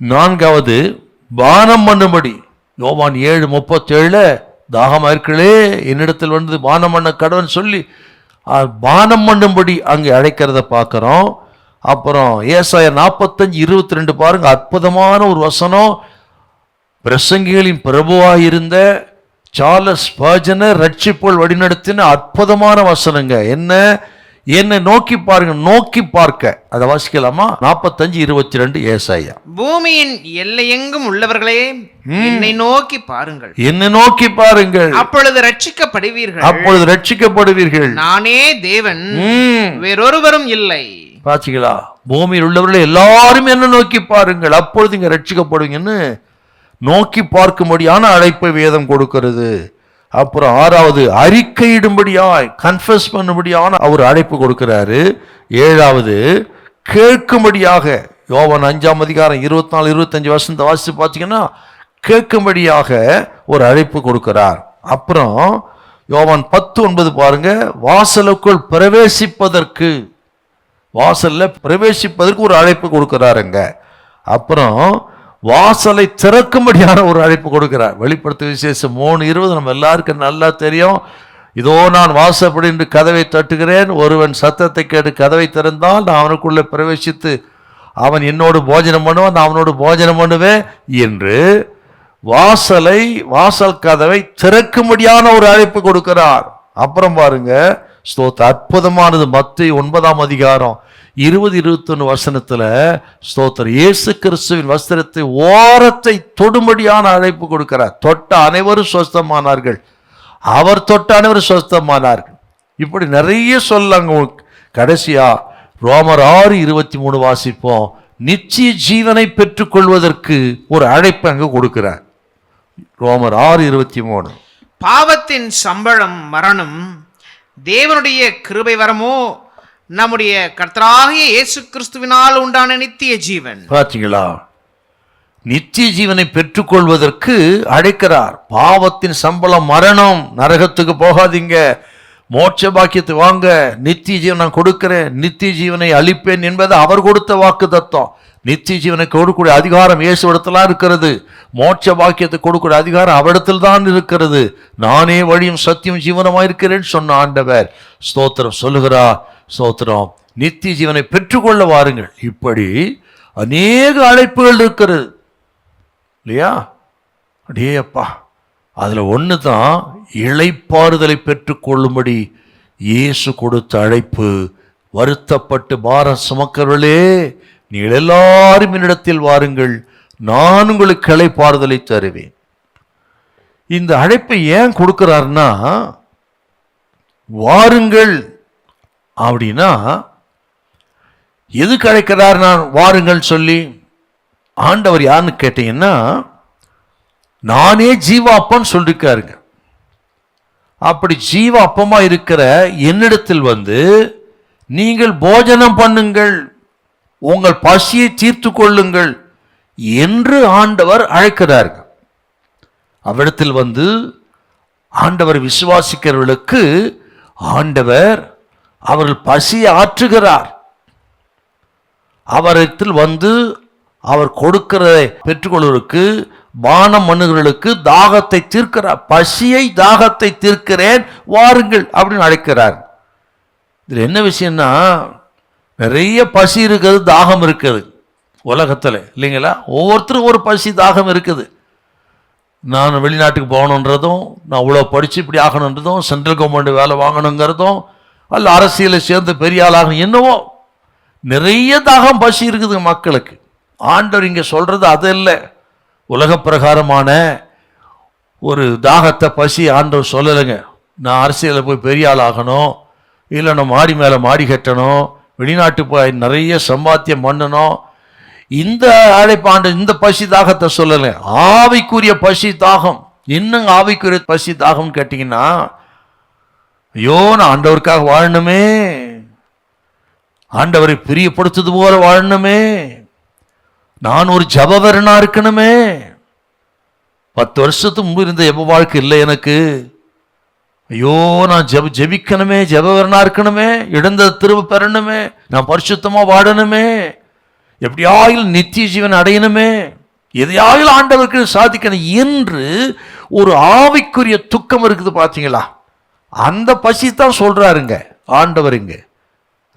நான்காவது பானம் பண்ணும்படி, யோவான் 7:37 தாகமார்களே என்னிடத்தில் வந்து பானம் பண்ண கடவுன்னு சொல்லி பானம் பண்ணும்படி அங்கே அழைக்கிறத பார்க்கிறோம். அப்புறம் ஏசாயா 45:22 பாருங்க, அற்புதமான ஒரு வசனம். பிரசங்கிகளின் பிரபுவாயிருந்த சார்லஸ் ஸ்பர்ஜனை ரட்சிப்போல் வழிநடத்தின அற்புதமான வசனங்க. என்ன நோக்கி பாருங்க, நோக்கி பார்க்க. அதை வாசிக்கலாமா? 45:22 ஏசாயா. பூமியின் எல்லையெங்கும் உள்ளவர்களே என்னை நோக்கி பாருங்கள், என்னை நோக்கி பாருங்கள், அப்பொழுது ரட்சிக்கப்படுவீர்கள், அப்பொழுது ரட்சிக்கப்படுவீர்கள். நானே தேவன், வேறொருவரும் இல்லை. பாத்தீங்களா? பூமியில் உள்ளவர்களே எல்லாரும் என்ன நோக்கி பாருங்கள், அப்பொழுது இங்க ரட்சிக்கப்படுவீங்கன்னு நோக்கி பார்க்கும்படியான அழைப்பை வேதம் கொடுக்கிறது. அப்புறம் ஆறாவது அறிக்கையிடும்படியாய், கன்ஃபஸ் பண்ணும்படியான அவர் அழைப்பு கொடுக்கிறாரு. ஏழாவது கேட்கும்படியாக, யோவான் 5:24-25 வசனத்தை வாசித்து பார்த்தீங்கன்னா கேட்கும்படியாக ஒரு அழைப்பு கொடுக்கிறார். அப்புறம் யோவான் 10:9 பாருங்க, வாசலுக்குள் பிரவேசிப்பதற்கு, வாசல்ல பிரவேசிப்பதற்கு ஒரு அழைப்பு கொடுக்கிறாருங்க. அப்புறம் வாசலை திறக்கும்படியான ஒரு அழைப்பு கொடுக்கிறார். வெளிப்படுத்த விசேஷம் 3:20 நம்ம எல்லாருக்கும் நல்லா தெரியும். இதோ நான் வாசப்படி என்று கதவை தட்டுகிறேன், ஒருவன் சத்தத்தை கேட்டு கதவை திறந்தால் நான் அவனுக்குள்ளே பிரவேசித்து அவன் என்னோடு போஜனம் பண்ணுவான், நான் அவனோடு போஜனம் பண்ணுவேன் என்று வாசல் கதவை திறக்கும்படியான ஒரு அழைப்பு கொடுக்கிறார். அப்புறம் பாருங்க, ஸ்தோத்திரம், அற்புதமானது. மத்தேயு 9:20-21 வசனத்துல ஸ்தோத்திரம், இயேசு கிறிஸ்துவின் வஸ்திரத்தை ஓரத்தை தொடும்படியான அழைப்பு கொடுக்கிறார். தொட்ட அனைவரும் சொஸ்தமானார்கள், அவர் தொட்ட அனைவரும் சொஸ்தமானார்கள். இப்படி நிறைய சொல்லாங்க. கடைசியா ரோமர் 6:23 வாசிப்போம். நிச்சய ஜீவனை பெற்றுக்கொள்வதற்கு ஒரு அழைப்பு அங்கு கொடுக்கிறார். ரோமர் 6:23. பாவத்தின் சம்பளம் மரணம், தேவனுடைய கிருபை வரமோ நம்முடைய கர்த்தராகிய இயேசு கிறிஸ்துவினால் உண்டான நித்திய ஜீவன். பார்த்தீங்களா? நித்திய ஜீவனை பெற்றுக்கொள்வதற்கு அழைக்கிறார். பாவத்தின் சம்பளம் மரணம், நரகத்துக்கு போகாதீங்க, மோட்ச பாக்கியத்தை வாங்க, நித்திய ஜீவன் நான் கொடுக்கிறேன், நித்திய ஜீவனை அளிப்பேன் என்பது அவர் கொடுத்த வாக்கு தத்துவம். நித்திய ஜீவனை கொடுக்கக்கூடிய அதிகாரம் இயேசுவிடத்திலாம் இருக்கிறது. மோட்ச பாக்கியத்தை கொடுக்கக்கூடிய அதிகாரம் அவரிடத்தில் தான் இருக்கிறது. நானே வழியும் சத்தியம் ஜீவனமாக இருக்கிறேன்னு சொன்ன ஆண்டவர் ஸ்தோத்திரம் சொல்லுகிறார். ஸ்தோத்திரம், நித்திய ஜீவனை பெற்றுக்கொள்ள வாருங்கள். இப்படி அநேக அழைப்புகள் இருக்கிறது இல்லையா? அடேப்பா, அதுல ஒன்று தான் இளைப்பாறுதலை பெற்றுக்கொள்ளும்படி இயேசு கொடுத்த அழைப்பு. வருத்தப்பட்டு பாரம் சுமக்கிறவர்களே நீங்கள் எல்லாரும் என்னிடத்தில் வாருங்கள், நான் உங்களுக்கு இளைப்பாறுதலை தருவேன். இந்த அழைப்பை ஏன் கொடுக்கிறார்னா, வாருங்கள் அப்படின்னா எதுக்கு அழைக்கிறார்? நான் வாருங்கள் சொல்லி ஆண்டவர் யாருன்னு கேட்டீங்கன்னா, நானே ஜீவ அப்பன்னு சொல்லிருக்காருங்க. அப்படி ஜீவ அப்பமா இருக்கிற என்னிடத்தில் வந்து நீங்கள் போஜனம் பண்ணுங்கள், உங்கள் பசியை தீர்த்து கொள்ளுங்கள் என்று ஆண்டவர் அழைக்கிறார்கள். அவ்விடத்தில் வந்து ஆண்டவர் விசுவாசிக்கிறவர்களுக்கு ஆண்டவர் அவர்கள் பசியை ஆற்றுகிறார். அவரிடத்தில் வந்து அவர் கொடுக்கிறதை பெற்றுக்கொள்வதற்கு, பானம் பண்ணுகிறவர்களுக்கு தாகத்தை தீர்க்கிறார். பசியை தாகத்தை தீர்க்கிறேன் வாருங்கள் அப்படின்னு அழைக்கிறார். இதில் என்ன விஷயம்னா, நிறைய பசி இருக்குது, தாகம் இருக்குது உலகத்தில் இல்லைங்களா? ஒவ்வொருத்தரும் ஒரு பசி தாகம் இருக்குது. நான் வெளிநாட்டுக்கு போகணுன்றதும், நான் அவ்வளோ படித்து இப்படி ஆகணுன்றதும், சென்ட்ரல் கவர்மெண்ட் வேலை வாங்கணுங்கிறதும், அல்ல அரசியலை சேர்ந்து பெரிய ஆளாகணும், என்னவோ நிறைய தாகம் பசி இருக்குது மக்களுக்கு. ஆண்டவர் இங்கே சொல்கிறது அது இல்லை. உலக பிரகாரமான ஒரு தாகத்தை பசி ஆண்டவர் சொல்லலைங்க. நான் அரசியலில் போய் பெரிய ஆள் ஆகணும், இல்லை நம்ம மாடி மேலே மாடி கட்டணும், வெளிநாட்டு போய் நிறைய சம்பாத்தியம் பண்ணணும். இந்த அழைப்பாண்டு இந்த பசி தாகத்தை சொல்லலை, ஆவிக்குரிய பசி தாகம். இன்னும் ஆவிக்குரிய பசி தாகம்னு கேட்டிங்கன்னா, ஐயோ நான் ஆண்டவருக்காக வாழணுமே, ஆண்டவரை பிரியப்படுத்துது போல வாழணுமே, நான் ஒரு ஜபவரனா இருக்கணுமே, 10 வருஷத்துக்கு முன்பு இருந்த ஜப வாழ்க்கை இல்லை எனக்கு, ஐயோ நான் ஜெபிக்கணுமே, ஜபவரனா இருக்கணுமே, இழந்ததை திரும்ப பெறணுமே, நான் பரிசுத்தமா வாழணுமே, எப்படியாயிலும் நித்திய ஜீவன் அடையணுமே, எதையாயிலும் ஆண்டவருக்கு சாதிக்கணும் என்று ஒரு ஆவிக்குரிய துக்கம் இருக்குது பார்த்தீங்களா? அந்த பசி தான் சொல்றாருங்க ஆண்டவருங்க,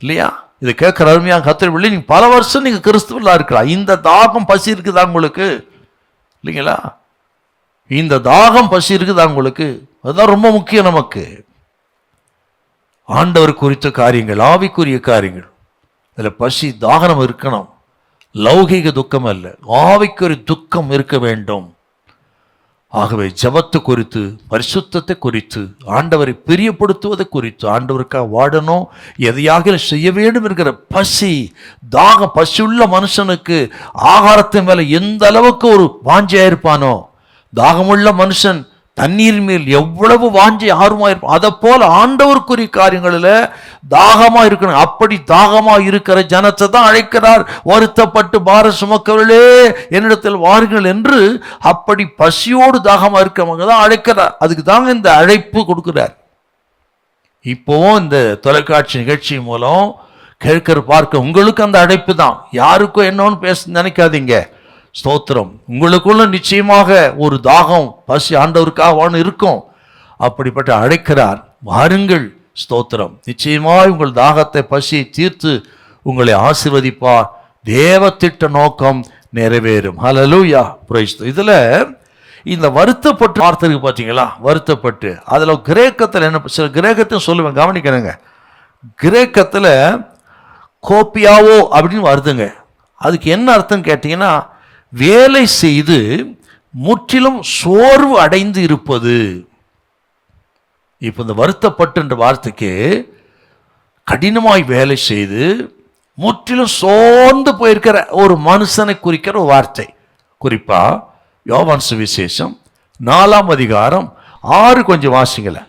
இல்லையா? இதை கேட்கிற அருமையாக கர்த்தர் பிள்ளை, நீங்க பல வருஷம் நீங்க கிறிஸ்துவலா இருக்கலாம், இந்த தாகம் பசி இருக்குதா உங்களுக்கு? இல்லைங்களா? இந்த தாகம் பசி இருக்குதா உங்களுக்கு? அதுதான் ரொம்ப முக்கியம் நமக்கு. ஆண்டவர் குறித்த காரியங்கள், ஆவிக்குரிய காரியங்கள், அதில் பசி தாகம் இருக்கணும். லௌகிக துக்கம் அல்ல, ஆவிக்குரிய துக்கம் இருக்க வேண்டும். ஆகவே ஜபத்தை குறித்து, பரிசுத்தத்தை குறித்து, ஆண்டவரை பிரியப்படுத்துவதை குறித்து, ஆண்டவருக்காக வாழணும், எதையாக செய்ய வேண்டும் என்கிற பசி தாக பசியுள்ள மனுஷனுக்கு ஆகாரத்தின் மேல எந்த அளவுக்கு ஒரு வாஞ்சையா இருப்பானோ, தாகமுள்ள மனுஷன் தண்ணீர் மேல் எவ்வளவு வாஞ்சை ஆர்வமா இருப்பான், அதை போல ஆண்டவருக்குரிய காரியங்களில் தாகமா இருக்கணும். அப்படி தாகமா இருக்கிற ஜனத்தை தான் அழைக்கிறார், வருத்தப்பட்டு பார சுமக்கவர்களே என்னிடத்தில் வாருங்கள் என்று. அப்படி பசியோடு தாகமா இருக்கிறவங்க தான் அழைக்கிறார். அதுக்கு தாங்க இந்த அழைப்பு கொடுக்கிறார். இப்போவும் இந்த தொலைக்காட்சி நிகழ்ச்சி மூலம் கேட்கிற பார்க்க உங்களுக்கு அந்த அழைப்பு தான். யாருக்கும் என்னன்னு பேச நினைக்காதீங்க. ஸ்தோத்திரம். உங்களுக்குள்ள நிச்சயமாக ஒரு தாகம் பசி ஆண்டவருக்காக இருக்கும். அப்படிப்பட்ட அழைக்கிறார், வாருங்கள். ஸ்தோத்திரம். நிச்சயமாய் உங்கள் தாகத்தை பசியை தீர்த்து உங்களை ஆசீர்வதிப்பார். தேவ திட்ட நோக்கம் நிறைவேறும். ஹல்லேலூயா, பிரைஸ். இதுல இந்த வருத்தப்பட்டு வார்த்தைக்கு பார்த்தீங்களா, வருத்தப்பட்டு அதுல கிரேக்கத்தில் என்ன, சில கிரேக்கத்தையும் சொல்லுவேன், கவனிக்கணுங்க. கிரேக்கத்தில் கோப்பியாவோ அப்படின்னு வருதுங்க. அதுக்கு என்ன அர்த்தம் கேட்டீங்கன்னா, வேலை செய்து முற்றிலும் சோர்வு அடைந்து இருப்பது. இப்போ இந்த வருத்தப்பட்டு என்ற வார்த்தைக்கு கடினமாய் வேலை செய்து முற்றிலும் சோர்ந்து போயிருக்கிற ஒரு மனுஷனை குறிக்கிற ஒரு வார்த்தை. குறிப்பா யோவான் சுவிசேஷம் 4ஆம் அதிகாரம் 6 கொஞ்சம் வாசிங்களேன்.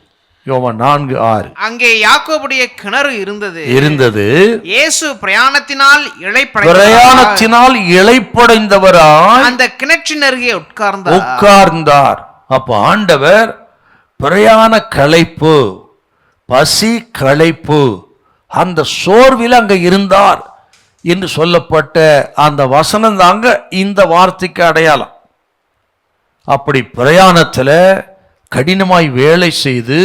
யோவான் 4:6. அங்கே யாக்கோபுடைய கிணறு இருந்தது. இயேசு பிரயாணத்தினால் இளைப்படைந்தவராய் அந்த கிணற்றின் அருகே உட்கார்ந்தார். அப்ப ஆண்டவர் பிரயாண களைப்பு, பசி களைப்பு, அந்த சோர்வில் அங்க இருந்தார் என்று சொல்லப்பட்ட அந்த வசனம் தாங்க இந்த வார்த்தைக்கு அடையாளம். அப்படி பிரயாணத்தில் கடினமாய் வேலை செய்து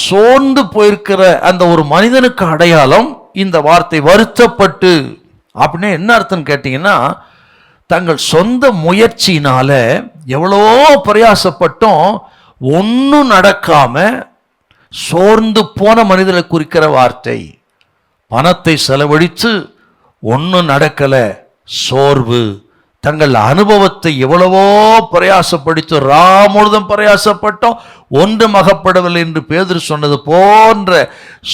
சோர்ந்து போயிருக்கிற அந்த ஒரு மனிதனுக்கு அடையாளம் இந்த வார்த்தை வருத்தப்பட்டு. அப்படின்னு என்ன அர்த்தம் கேட்டீங்கன்னா, தங்கள் சொந்த முயற்சியினால எவ்வளோ பிரயாசப்பட்டும் ஒன்றும் நடக்காம சோர்ந்து போன மனிதனை குறிக்கிற வார்த்தை. பணத்தை செலவழித்து ஒன்றும் நடக்கல, சோர்வு. தங்கள் அனுபவத்தை எவ்வளவோ பிரயாசப்படுத்த, ராமுழுதும் பிரயாசப்பட்டோம் ஒன்றும் அகப்படவில்லை என்று பேதுரு சொன்னது போன்ற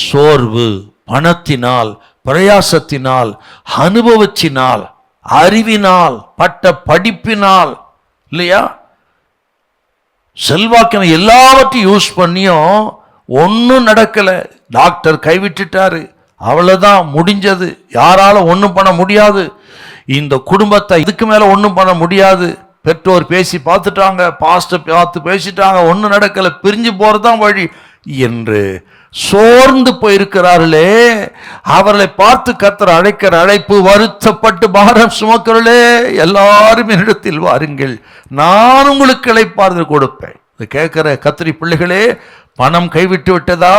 சோர்வு. பணத்தினால், பிரயாசத்தினால், அனுபவத்தினால், அறிவினால், பட்ட படிப்பினால், இல்லையா, செல்வாக்கின எல்லாவற்றையும் யூஸ் பண்ணியும் ஒன்றும் நடக்கல. டாக்டர் கைவிட்டுட்டாரு, அவ்வளவுதான், முடிஞ்சது. யாரால ஒன்றும் பண்ண முடியாது. இந்த குடும்பத்தை இதுக்கு மேல ஒன்றும் பண்ண முடியாது. பெற்றோர் பேசி பார்த்துட்டாங்க, பாஸ்டர் பார்த்து பேசிட்டாங்க, ஒன்றும் நடக்கல, பிரிஞ்சு போறதுதான் வழி என்று சோர்ந்து போயிருக்கிறார்களே, அவர்களை பார்த்து கர்த்தர் அழைக்கிற அழைப்பு, வருத்தப்பட்டு பாரம் சுமக்கிறே எல்லாரும் என்னிடத்தில் வாருங்கள், நான் உங்களுக்கு இளைப்பாறுதல் கொடுப்பேன். கேட்கிற கர்த்தரி பிள்ளைகளே, பணம் கைவிட்டு விட்டதா?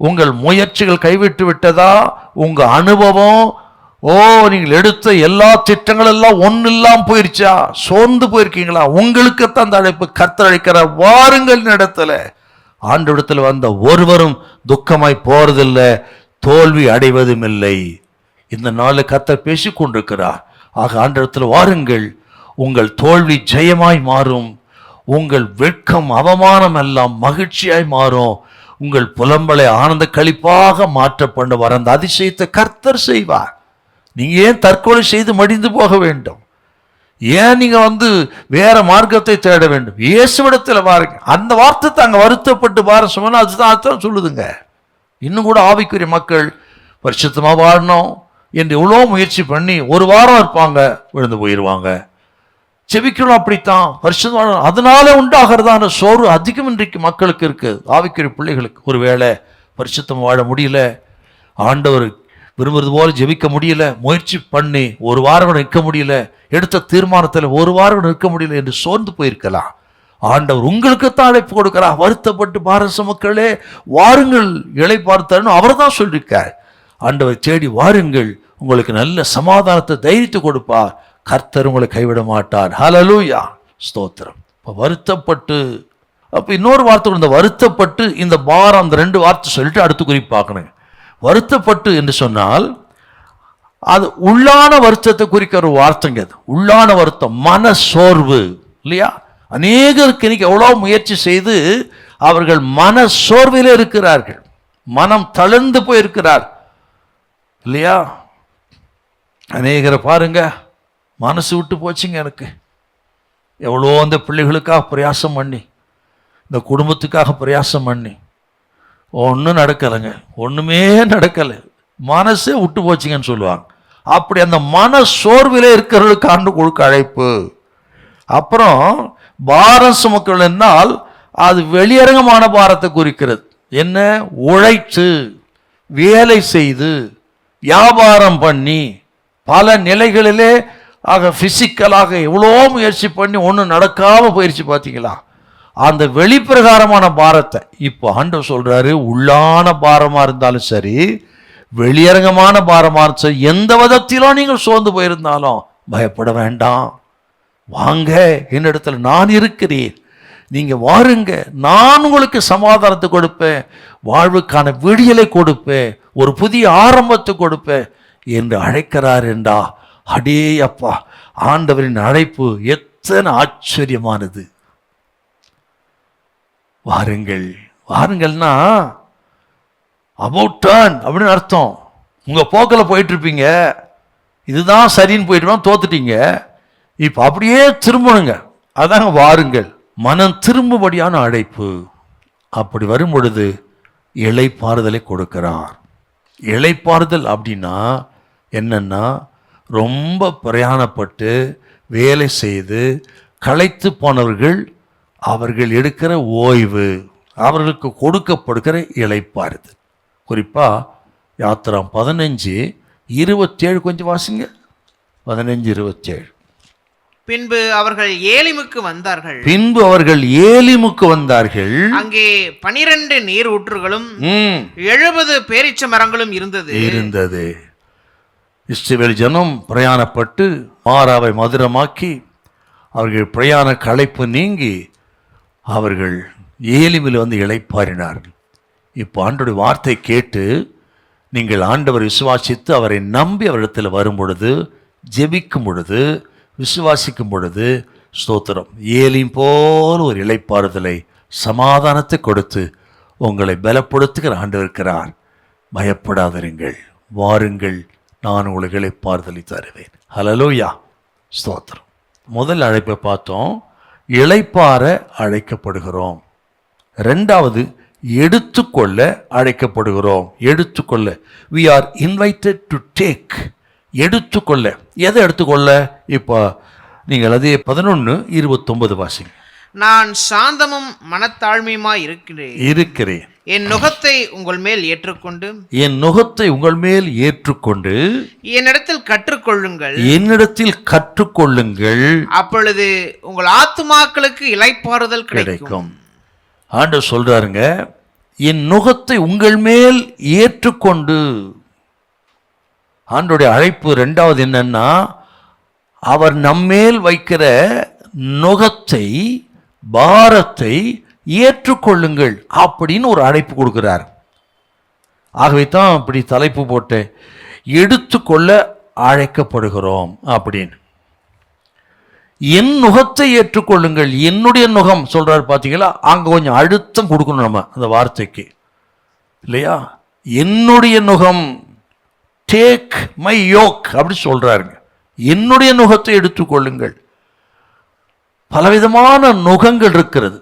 உங்கள் முயற்சிகள் கைவிட்டு விட்டதா? உங்க அனுபவம், நீங்கள் எடுத்த எல்லா திட்டங்கள் எல்லாம் ஒன்னு இல்லாம போயிருச்சா? சோர்ந்து போயிருக்கீங்களா? உங்களுக்கு அந்த அழைப்பு கர்த்தர் அழைக்கிற, வாருங்கள் இடத்துல. ஆண்டவரிடத்தில் வந்த ஒருவரும் துக்கமாய் போறதில்லை, தோல்வி அடைவதும் இல்லை. இந்த நாளில் கர்த்தர் பேசி கொண்டிருக்கிறார். ஆக ஆண்டவரிடத்தில் வாருங்கள், உங்கள் தோல்வி ஜெயமாய் மாறும், உங்கள் வெட்கம் அவமானம் எல்லாம் மகிழ்ச்சியாய் மாறும், உங்கள் புலம்பலை ஆனந்த களிப்பாக மாற்ற பண்ணுவார். அந்த அதிசயத்தை கர்த்தர் செய்வார். நீங்க ஏன் தற்கொலை செய்து மடிந்து போக வேண்டும்? ஏன் நீங்க வேற மார்க்கத்தை தேட வேண்டும்? இயேசுவிடத்தில் பாருங்க. அந்த வார்த்தை தாங்க வருத்தப்பட்டு பாரம் சொன்னா அதுதான் சொல்லுதுங்க. இன்னும் கூட ஆவிக்குரிய மக்கள் பரிசுத்தமா வாழணும் என்று எவ்வளோ முயற்சி பண்ணி ஒரு வாரம் இருப்பாங்க, விழுந்து போயிடுவாங்க. செபிக்கணும் அப்படித்தான் பரிசுத்தமா. அதனால உண்டாகிறதான சோறு அதிகம் இன்றைக்கு மக்களுக்கு இருக்கு, ஆவிக்குரிய பிள்ளைகளுக்கு. ஒருவேளை பரிசுத்தம் வாழ முடியல, ஆண்டவர் விரும்புறது போல ஜெபிக்க முடியல, முயற்சி பண்ணி ஒரு வாரம் நிற்க முடியல, எடுத்த தீர்மானத்தில் ஒரு வாரம் நிற்க முடியல என்று சோர்ந்து போயிருக்கலாம். ஆண்டவர் உங்களுக்குத்தான் அழைப்பு கொடுக்கிறார். வருத்தப்பட்டு பாரச மக்களே வாருங்கள், இளைப்பாறுத்தரணும் அவர் தான் சொல்லியிருக்கார். ஆண்டவர் தேடி வாருங்கள், உங்களுக்கு நல்ல சமாதானத்தை தைரியத்தை கொடுப்பார். கர்த்தர் உங்களை கைவிட மாட்டார். ஹல்லேலூயா, ஸ்தோத்திரம். இப்போ வருத்தப்பட்டு, அப்போ இன்னொரு வார்த்தை, இந்த வருத்தப்பட்டு இந்த பாரம், அந்த 2 வார்த்தை சொல்லிட்டு அடுத்து குறிப்பு பார்க்கணுங்க. வருத்தப்பட்டு என்று சொன்னால் அது உள்ளான வருத்தத்தை குறிக்கிற ஒரு வார்த்தைங்க. அது உள்ளான வருத்தம், மன சோர்வு இல்லையா? அநேகருக்கு இன்னைக்கு எவ்வளோ முயற்சி செய்து அவர்கள் மன சோர்விலே இருக்கிறார்கள், மனம் தளர்ந்து போயிருக்கிறார் இல்லையா? அநேகரை பாருங்க, மனசு விட்டு போச்சுங்க. எனக்கு எவ்வளோ அந்த பிள்ளைகளுக்காக பிரயாசம் பண்ணி, இந்த குடும்பத்துக்காக பிரயாசம் பண்ணி ஒன்றும் நடக்கலைங்க, ஒன்றுமே நடக்கலை, மனசே விட்டு போச்சுங்கன்னு சொல்லுவாங்க. அப்படி அந்த மன சோர்விலே இருக்கிறவர்களுக்கு ஆண்டு கொடுக்க அழைப்பு. அப்புறம் பாரம் சுமக்கள் என்னால் அது வெளியரங்கமான பாரத்தை குறிக்கிறது. என்ன? உழைத்து வேலை செய்து வியாபாரம் பண்ணி பல நிலைகளிலே பிசிக்கலாக எவ்வளோ முயற்சி பண்ணி ஒன்றும் நடக்காம போயிடுச்சு. பார்த்தீங்களா? அந்த வெளிப்பிரகாரமான பாரத்தை இப்போ ஆண்டவர் சொல்றாரு, உள்ளான பாரமா இருந்தாலும் சரி, வெளியரங்கமான பாரமா இருந்தாலும், எந்த விதத்திலும் நீங்கள் சோர்ந்து போயிருந்தாலும் பயப்பட வேண்டாம். வாங்க, என்னிடத்துல நான் இருக்கிறேன், நீங்க வாருங்க, நான் உங்களுக்கு சமாதானத்தை கொடுப்பேன், வாழ்வுக்கான விடியலை கொடுப்பேன், ஒரு புதிய ஆரம்பத்தை கொடுப்பேன் என்று அழைக்கிறார் என்றா, அடே அப்பா, ஆண்டவரின் அழைப்பு எத்தனை ஆச்சரியமானது. வாருங்கள், வாருங்கள்னா அபவுட் டர்ன் அப்படின்னு அர்த்தம். உங்க போக்கில் போயிட்டு இருப்பீங்க, இதுதான் சரின்னு போயிட்டு தோத்துட்டீங்க, இப்ப அப்படியே திரும்பணுங்க. அதாங்க வாருங்கள், மனம் திரும்பும்படியான அழைப்பு. அப்படி வரும் பொழுது இளைப்பாறுதலை கொடுக்கிறார். இளைப்பாறுதல் அப்படின்னா என்னன்னா, ரொம்ப பிரயாணப்பட்டு வேலை செய்து களைத்து போனவர்கள், அவர்கள் எடுக்கிற ஓய்வு, அவர்களுக்கு கொடுக்கப்படுகிற இளைப்பாறுதல். குறிப்பா யாத்திராம் 15:27 கொஞ்சம் வாசிங்க. 15:27. பின்பு அவர்கள் ஏலிமுக்கு வந்தார்கள். அங்கே 12 நீர் ஊற்றுகளும் 70 பேரீச்ச மரங்களும் இருந்தது. இஸ்ரவேல் ஜனம் பிரயாணப்பட்டு மாராவை மதுரமாக்கி அவர்கள் பிரயாண களைப்பு நீங்கி அவர்கள் ஏலிமில் இளைப்பாறினார்கள். இப்போ ஆண்டவருடைய வார்த்தை கேட்டு நீங்கள் ஆண்டவர் விசுவாசித்து அவரை நம்பி அவரிடத்தில் வரும் பொழுது, ஜெபிக்கும் பொழுது, விசுவாசிக்கும் பொழுது, ஸ்தோத்திரம், ஏலிம் போல் ஒரு இளைப்பாறுதலை, சமாதானத்தை கொடுத்து உங்களை பலப்படுத்துகிற ஆண்டவர் இருக்கிறார். பயப்படாதிருங்கள், வாருங்கள், நான் உங்களுக்கு இளைப்பாறுதலை தருவேன். ஹல்லேலூயா, ஸ்தோத்திரம். முதல் அழைப்பை பார்த்தோம், இளைப்பாற அழைக்கப்படுகிறோம். 2வது எடுத்துக்கொள்ள அழைக்கப்படுகிறோம். எடுத்துக்கொள்ள, we are invited to take. எடுத்துக்கொள்ள, எதை எடுத்துக்கொள்ள? இப்போ நீங்கள் அதே 11:29 வாசிங்க. நான் சாந்தமும் மனத்தாழ்மையுமாய் இருக்கிறேன். என் நுகத்தை உங்கள் மேல் ஏற்றுக்கொண்டு என்னிடத்தில் கற்றுக்கொள்ளுங்கள். அப்பொழுது உங்கள் ஆத்துமாக்களுக்கு இளைப்பாறுதல் கிடைக்கும். ஆண்டவர் சொல்றாருங்க, என் நுகத்தை உங்கள் மேல் ஏற்றுக்கொண்டு. ஆண்டவருடைய அழைப்பு 2வது என்னன்னா, அவர் நம்மேல் வைக்கிற நுகத்தை, பாரத்தை ஏற்றுக்கொள்ளுங்கள் அப்படின்னு ஒரு அழைப்பு கொடுக்கிறார். ஆகவே தான் அப்படி தலைப்பு போட்டு எடுத்துக்கொள்ள அழைக்கப்படுகிறோம் அப்படின்னு. என் நுகத்தை ஏற்றுக்கொள்ளுங்கள். என்னுடைய நுகம் சொல்றாரு, பார்த்தீங்களா? அங்க கொஞ்சம் அழுத்தம் கொடுக்கணும் நம்ம அந்த வார்த்தைக்கு. இல்லையா? என்னுடைய நுகம், டேக் மை யோக் அப்படி சொல்றாருங்க. என்னுடைய நுகத்தை எடுத்துக்கொள்ளுங்கள். பலவிதமான நுகங்கள் இருக்கிறது.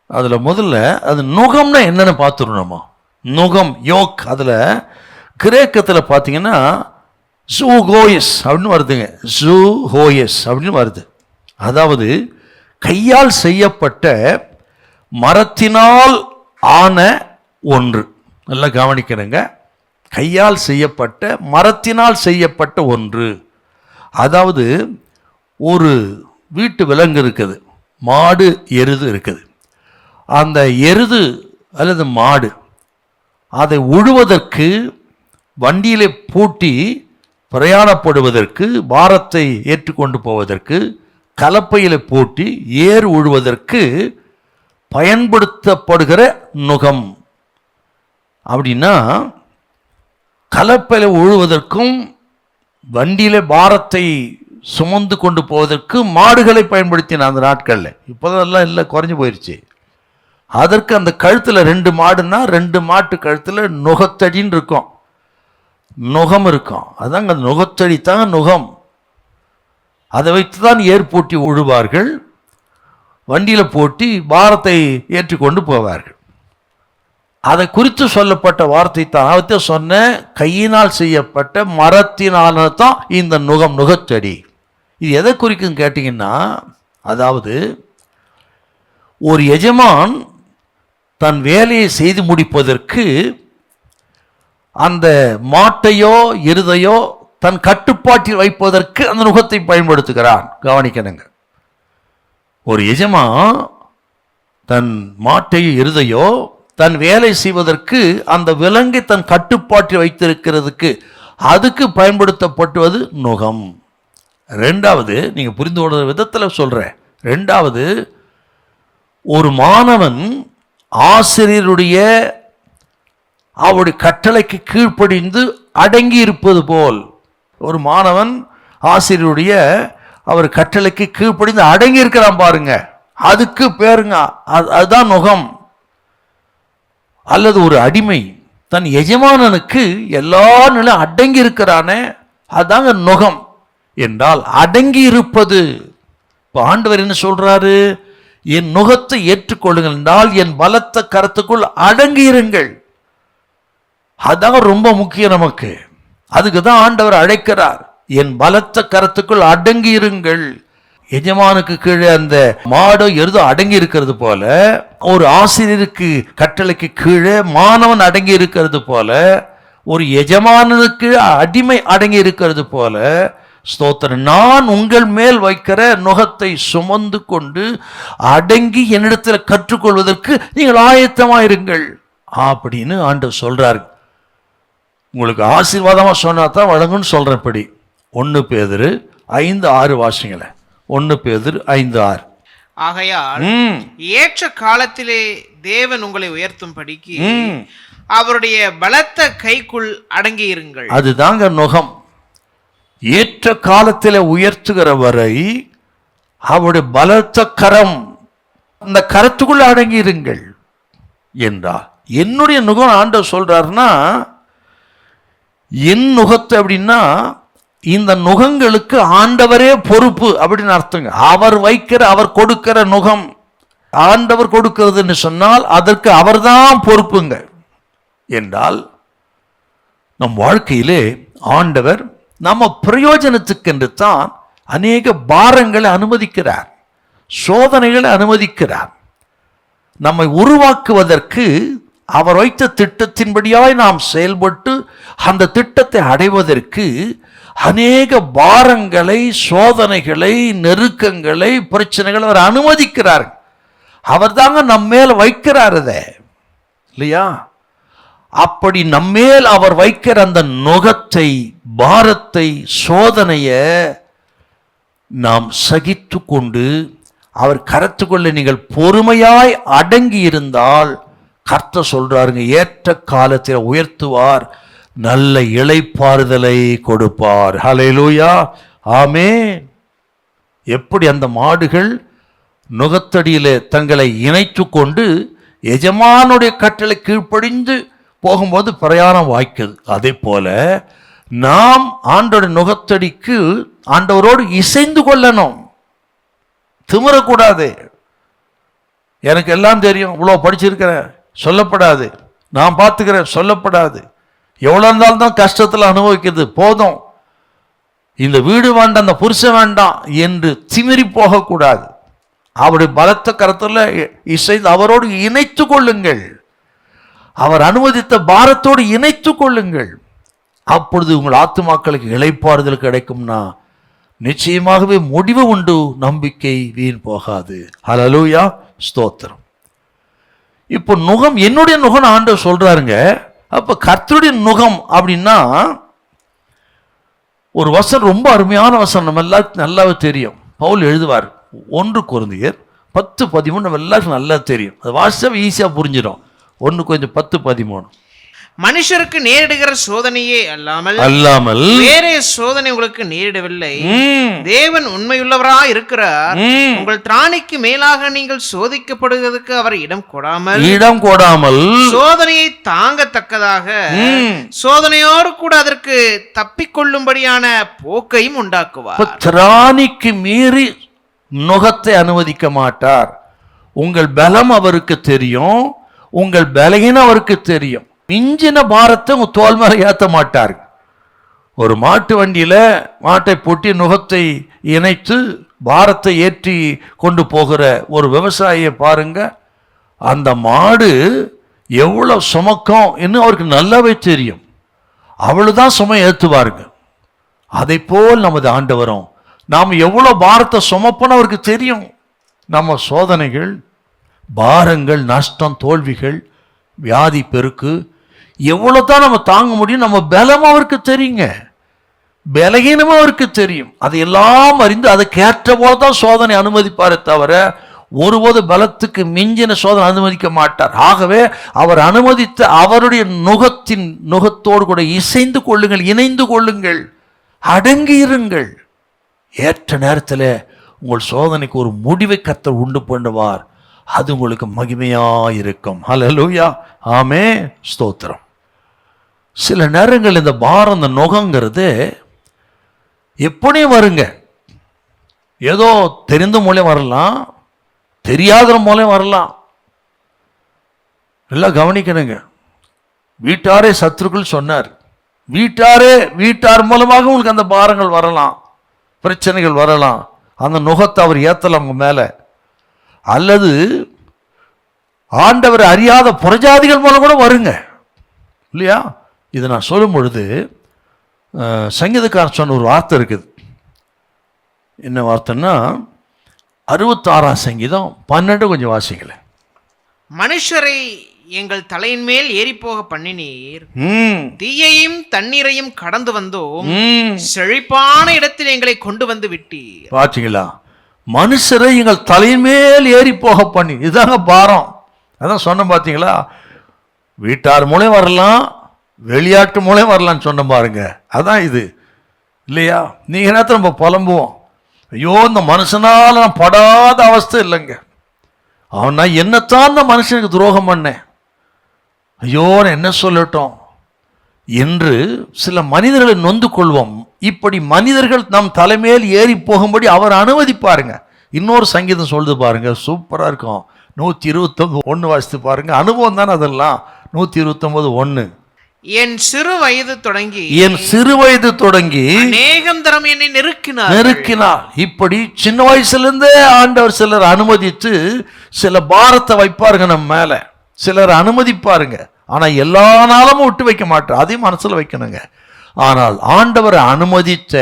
அதுல முதல்ல அது நுகம்னா என்னன்னு பார்த்துடணுமா? நுகம், யோக், அதுல கிரேக்கத்தில் பார்த்தீங்கன்னா ஜூஹோயஸ் அப்படின்னு வருதுங்க. ஜூஹோயஸ் அப்படின்னு வருது. அதாவது கையால் செய்யப்பட்ட மரத்தினால் ஆன ஒன்று. நல்லா கவனிக்கணுங்க. கையால் செய்யப்பட்ட மரத்தினால் செய்யப்பட்ட ஒன்று. அதாவது ஒரு வீட்டு விலங்கு இருக்குது, மாடு எருது இருக்குது. அந்த எருது அல்லது மாடு அதை உழுவதற்கு, வண்டியிலே பூட்டி பிரயாணப்படுவதற்கு, பாரத்தை ஏற்றுக்கொண்டு போவதற்கு, கலப்பையில் பூட்டி ஏர் உழுவதற்கு பயன்படுத்தப்படுகிற நுகம். அப்படின்னா கலப்பையில் உழுவதற்கும் வண்டியில பாரத்தை சுமந்து கொண்டு போவதற்கு மாடுகளை பயன்படுத்தின அந்த நாட்களில். இப்போதெல்லாம் இல்லை, குறைஞ்சி போயிடுச்சு. அதற்கு அந்த கழுத்தில் 2 மாடுன்னா 2 மாட்டு கழுத்தில் நுகத்தடின்னு இருக்கும், நுகம் இருக்கும். அதாங்க அந்த நுகத்தடி தான் நுகம். அதை வைத்து தான் ஏர் பூட்டி உழுவார்கள், வண்டியில் போட்டி பாரத்தை ஏற்றிக்கொண்டு போவார்கள். அதை குறித்து சொல்லப்பட்ட வார்த்தை தான் அவற்றை சொன்ன, கையினால் செய்யப்பட்ட மரத்தினால தான் இந்த நுகம், நுகத்தடி. இது எதை குறிக்கும் கேட்டிங்கன்னா, அதாவது ஒரு எஜமான் தன் வேலையை செய்து முடிப்பதற்கு அந்த மாட்டையோ எருதையோ தன் கட்டுப்பாட்டில் வைப்பதற்கு அந்த நுகத்தை பயன்படுத்துகிறான். கவனிக்கணுங்க. ஒரு எஜமான் தன் மாட்டையோ எருதையோ தன் வேலை செய்வதற்கு அந்த விலங்கை தன் கட்டுப்பாட்டில் வைத்திருக்கிறதுக்கு அதுக்கு பயன்படுத்தப்பட்டுவது நுகம். ரெண்டாவது, நீங்கள் புரிந்து கொள்கிற விதத்தில் சொல்கிறேன். ரெண்டாவது, ஒரு மாணவன் ஆசிரியருடைய அவருடைய கட்டளைக்கு கீழ்ப்படிந்து அடங்கி இருப்பது போல், ஒரு மாணவன் ஆசிரியருடைய அவர் கட்டளைக்கு கீழ்ப்படிந்து அடங்கி இருக்கிறான் பாருங்க, அதுக்கு பேருங்க அதுதான் நுகம். அல்லது ஒரு அடிமை தன் எஜமானனுக்கு எல்லா நிலையும் அடங்கி இருக்கிறானே, அதாங்க நுகம் என்றால் அடங்கி இருப்பது. இப்போ ஆண்டவர் என்ன சொல்றாரு? என் நுகத்தை ஏற்றுக்கொள்ளுங்கள் என்றால் என் பலத்த கரத்துக்குள் அடங்கி இருங்கள். அதாங்க ரொம்ப முக்கியம் நமக்கு. அதுக்கு தான் ஆண்டவர் அழைக்கிறார், என் பலத்த கரத்துக்குள் அடங்கி இருங்கள். எஜமானுக்கு கீழே அந்த மாடோ எருதோ அடங்கி இருக்கிறது போல, ஒரு ஆசிரியருக்கு கட்டளைக்கு கீழே மாணவன் அடங்கி இருக்கிறது போல, ஒரு எஜமானனுக்கு அடிமை அடங்கி இருக்கிறது போல, ஸ்தோத்திரம், நான் உங்கள் மேல் வைக்கிற நுகத்தை சுமந்து கொண்டு அடங்கி என்னிடத்தில் கற்றுக்கொள்வதற்கு நீங்கள் ஆயத்தமாயிருங்கள் அப்படின்னு ஆண்டவர் சொல்றாரு. உங்களுக்கு ஆசீர்வாதமா சொன்னா தான் வழங்குன்னு சொல்றபடி 1 பேதுரு 5:6 வாசிங்கள. 1 பேதுரு 5:6. ஆகையால் ஏற்ற காலத்திலே தேவன் உங்களை உயர்த்தும் படிக்கு அவருடைய பலத்த கைக்குள் அடங்கி இருங்கள். அதுதாங்க நுகம். ஏற்ற காலத்தில் உயர்த்துகிற வரை அவருடைய பலத்த கரம், அந்த கரத்துக்குள்ள அடங்கி இருங்கள் என்றார். என்னுடைய நுகம் ஆண்டவர் சொல்றாருன்னா, என் நுகத்தை அப்படின்னா இந்த நுகங்களுக்கு ஆண்டவரே பொறுப்பு அப்படின்னு அர்த்தங்க. அவர் வைக்கிற, அவர் கொடுக்கிற நுகம் ஆண்டவர் கொடுக்கிறதுன்னு சொன்னால் அதற்கு அவர்தான் பொறுப்புங்க. என்றால் நம் வாழ்க்கையிலே ஆண்டவர் நம்ம பிரயோஜனத்துக்கென்று தான் அநேக பாரங்களை அனுமதிக்கிறார், சோதனைகளை அனுமதிக்கிறார். நம்மை உருவாக்குவதற்கு அவர் வைத்த திட்டத்தின்படியாய் நாம் செயல்பட்டு அந்த திட்டத்தை அடைவதற்கு அநேக பாரங்களை, சோதனைகளை, நெருக்கங்களை, பிரச்சனைகளை அவர் அனுமதிக்கிறார். அவர் தாங்க நம்மேல் வைக்கிறார் அதை, இல்லையா? அப்படி நம்மேல் அவர் வைக்கிற அந்த நுகத்தை, பாரத்தை, சோதனைய நாம் சகித்து கொண்டு அவர் கரத்துக்குள்ள நீங்கள் பொறுமையாய் அடங்கி இருந்தால் கர்த்தர் சொல்றாருங்க, ஏற்ற காலத்தில் உயர்த்துவார், நல்ல இளைப்பாறுதலை கொடுப்பார். ஹல்லேலூயா, ஆமென். எப்படி அந்த மாடுகள் நுகத்தடியிலே தங்களை இணைத்து கொண்டு எஜமானுடைய கட்டளை கீழ்ப்படிந்து போகும்போது பிரயாணம் வாய்க்குது. அதே போல நாம் ஆண்டவருடைய நுகத்தடிக்கு ஆண்டவரோடு இசைந்து கொள்ளணும். திமிரக்கூடாது. எனக்கு எல்லாம் தெரியும், இவ்வளோ படிச்சிருக்கிறேன் சொல்லப்படாது. நான் பார்த்துக்கிறேன் சொல்லப்படாது. எவ்வளோ இருந்தாலும் தான் கஷ்டத்தில் அனுபவிக்கிறது போதும். இந்த வீடு வேண்டாம், அந்த புருஷன் வேண்டாம் என்று திமிரி போகக்கூடாது. அவருடைய பலத்த கரத்தில் இசைந்து அவரோடு இணைத்து கொள்ளுங்கள். அவர் அனுமதித்த பாரத்தோடு இணைத்து கொள்ளுங்கள். அப்பொழுது உங்கள் ஆத்துமாக்களுக்கு இளைப்பாறுதல் கிடைக்கும்னா நிச்சயமாகவே முடிவு உண்டு, நம்பிக்கை வீண் போகாது. ஹல்லேலூயா, ஸ்தோத்திரம். இப்போ நுகம், என்னுடைய நுகம் ஆண்டவர் சொல்றாருங்க. அப்ப கர்த்தருடைய நுகம் அப்படின்னா ஒரு வசனம், ரொம்ப அருமையான வசனம், நம்ம எல்லாருக்கும் நல்லாவே தெரியும். பவுல் எழுதுவார் 1 கொரிந்தியர் 10:13, நம்ம எல்லாருக்கும் நல்லா தெரியும். அது வாசிச்சா ஈஸியா புரிஞ்சிடும். 1 கொரிந்தியர் 10:13. மனுஷருக்கு நேரிடுகிற சோதனையே அல்லாமல் வேறே சோதனை உங்களுக்கு நேரிடவில்லை. தேவன் உண்மையுள்ளவராய் இருக்கிறார். உங்கள் திராணிக்கு மேலாக நீங்கள் சோதிக்கப்படுவதற்கு அவர் இடம் கொடாமல் சோதனையை தாங்கத்தக்கதாக சோதனையோடு கூட அதற்கு தப்பிக்கொள்ளும்படியான போக்கையும் உண்டாக்குவார். திராணிக்கு மீறி நுகத்தை அனுமதிக்க மாட்டார். உங்கள் பலம் அவருக்கு தெரியும், உங்கள் பலகீனம் அவருக்கு தெரியும். மிஞ்சின பாரத்தை உங்க தோல் மேல ஏற்ற மாட்டார். ஒரு மாட்டு வண்டியில மாட்டை பூட்டி நுகத்தை இணைத்து பாரத்தை ஏற்றி கொண்டு போகிற ஒரு விவசாயியை பாருங்க. அந்த மாடு எவ்வளவு சுமக்கும் என்று அவருக்கு நல்லாவே தெரியும். அவ்வளவுதான் சுமை ஏற்றுவாருங்க. அதை போல் நமது ஆண்டவரும் நாம் எவ்வளவு பாரத்தை சுமப்போன்னு அவருக்கு தெரியும். நம்ம சோதனைகள், பாரங்கள், நஷ்டம், தோல்விகள், வியாதி பெருக்கு எவ்வளவுதான் நம்ம தாங்க முடியும். நம்ம பலம் அவருக்கு தெரியுங்க, பலகீனமும் அவருக்கு தெரியும். அதையெல்லாம் அறிந்து அதுக்கேற்ற போலதான் சோதனை அனுமதிப்பாரே தவிர ஒருபோது பலத்துக்கு மிஞ்சின சோதனை அனுமதிக்க மாட்டார். ஆகவே அவர் அனுமதித்த அவருடைய நுகத்தோடு கூட இசைந்து கொள்ளுங்கள், இணைந்து கொள்ளுங்கள், அடங்கி இருங்கள். ஏற்ற நேரத்தில் உங்கள் சோதனைக்கு ஒரு முடிவை கர்த்தர் உண்டு பண்ணுவார். அது உங்களுக்கு மகிமையாயிருக்கும். ஹல்லேலூயா, ஆமே, ஸ்தோத்திரம். சில நேரங்கள் இந்த பாரம், இந்த நுகங்கிறது எப்படியும் வருங்க. ஏதோ தெரிந்த மூலம் வரலாம், தெரியாத மூலம் வரலாம். எல்லாம் கவனிக்கணுங்க. வீட்டாரே சத்துருக்கள் சொன்னார். வீட்டார் மூலமாக உங்களுக்கு அந்த பாரங்கள் வரலாம், பிரச்சனைகள் வரலாம். அந்த நுகத்தை அவர் ஏத்தலாம் உங்க மேல. அல்லது ஆண்டவர் அறியாத புறஜாதிகள் மூலம் கூட வருங்க, இல்லையா? இதை நான் சொல்லும் பொழுது சங்கீதக்காரன் சொன்ன ஒரு வார்த்தை இருக்குது. என்ன வார்த்தைன்னா 66ஆம் சங்கீதம் 12 கொஞ்சம் வாசிக்கல. மனுஷரை எங்கள் தலையின் மேல் ஏறி போக பண்ணினீர், தீயையும் தண்ணீரையும் கடந்து வந்தோம், செழிப்பான இடத்தில் எங்களை கொண்டு வந்து விட்டீர். பாத்தீங்களா? மனுஷரை எங்கள் தலையின் மேல் ஏறி போக பண்ணி, இதுதாங்க பாரம். அதான் சொன்ன பார்த்தீங்களா? வீட்டார் மூலம் வரலாம், வெளியாட்டு மூலம் வரலான்னு சொன்ன பாருங்க. அதான் இது, இல்லையா? நீங்க நேரத்தில் நம்ம புலம்புவோம், ஐயோ இந்த மனுஷனால நான் படாத அவஸ்தை இல்லைங்க, அவன் நான் என்னத்தான் இந்த மனுஷனுக்கு துரோகம் பண்ணேன், ஐயோ நான் என்ன சொல்லட்டும் என்று சில மனிதர்களை நொந்து கொள்வோம். இப்படி மனிதர்கள் நம் தலைமையில் ஏறி போகும்படி அவர் அனுமதிப்பாருங்க. இன்னொரு சங்கீதம் சொல்லுது பாருங்க, சூப்பரா இருக்கும். 129:1 வாசித்து பாருங்க. அனுபவம் தானே அதெல்லாம். 129:1. என் சிறு வயது தொடங்கி அநேகம் தரம் என்னை நெருக்கினார். இப்படி சின்ன வயசுல இருந்தே ஆண்டவர் சிலர் அனுமதித்து சில பாரத்தை வைப்பாருங்க நம்ம மேல, சிலர் அனுமதிப்பாருங்க. ஆனா எல்லா நாளும் விட்டு வைக்க மாட்டார், அதையும் மனசுல வைக்கணுங்க. ஆனால் ஆண்டவரை அனுமதித்த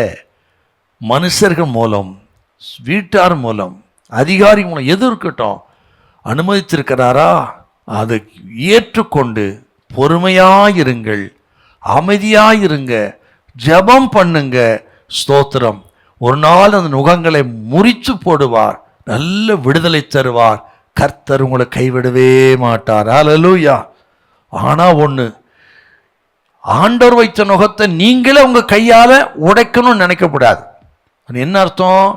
மனுஷர்கள் மூலம், வீட்டார் மூலம், அதிகாரி மூலம், எது இருக்கட்டும் அனுமதித்திருக்கிறாரா, அதை ஏற்றுக்கொண்டு பொறுமையாயிருங்கள், அமைதியாயிருங்க, ஜெபம் பண்ணுங்க. ஸ்தோத்திரம். ஒரு நாள் அந்த நுகங்களை முறிச்சு போடுவார், நல்ல விடுதலை தருவார். கர்த்தர் உங்களை கைவிடவே மாட்டார். ஹல்லேலூயா. ஆனா ஒண்ணு, ஆண்டவர் வைத்த நுகத்தை நீங்களே உங்க கையால உடைக்கணும்னு நினைக்கப்படாது. என்ன அர்த்தம்?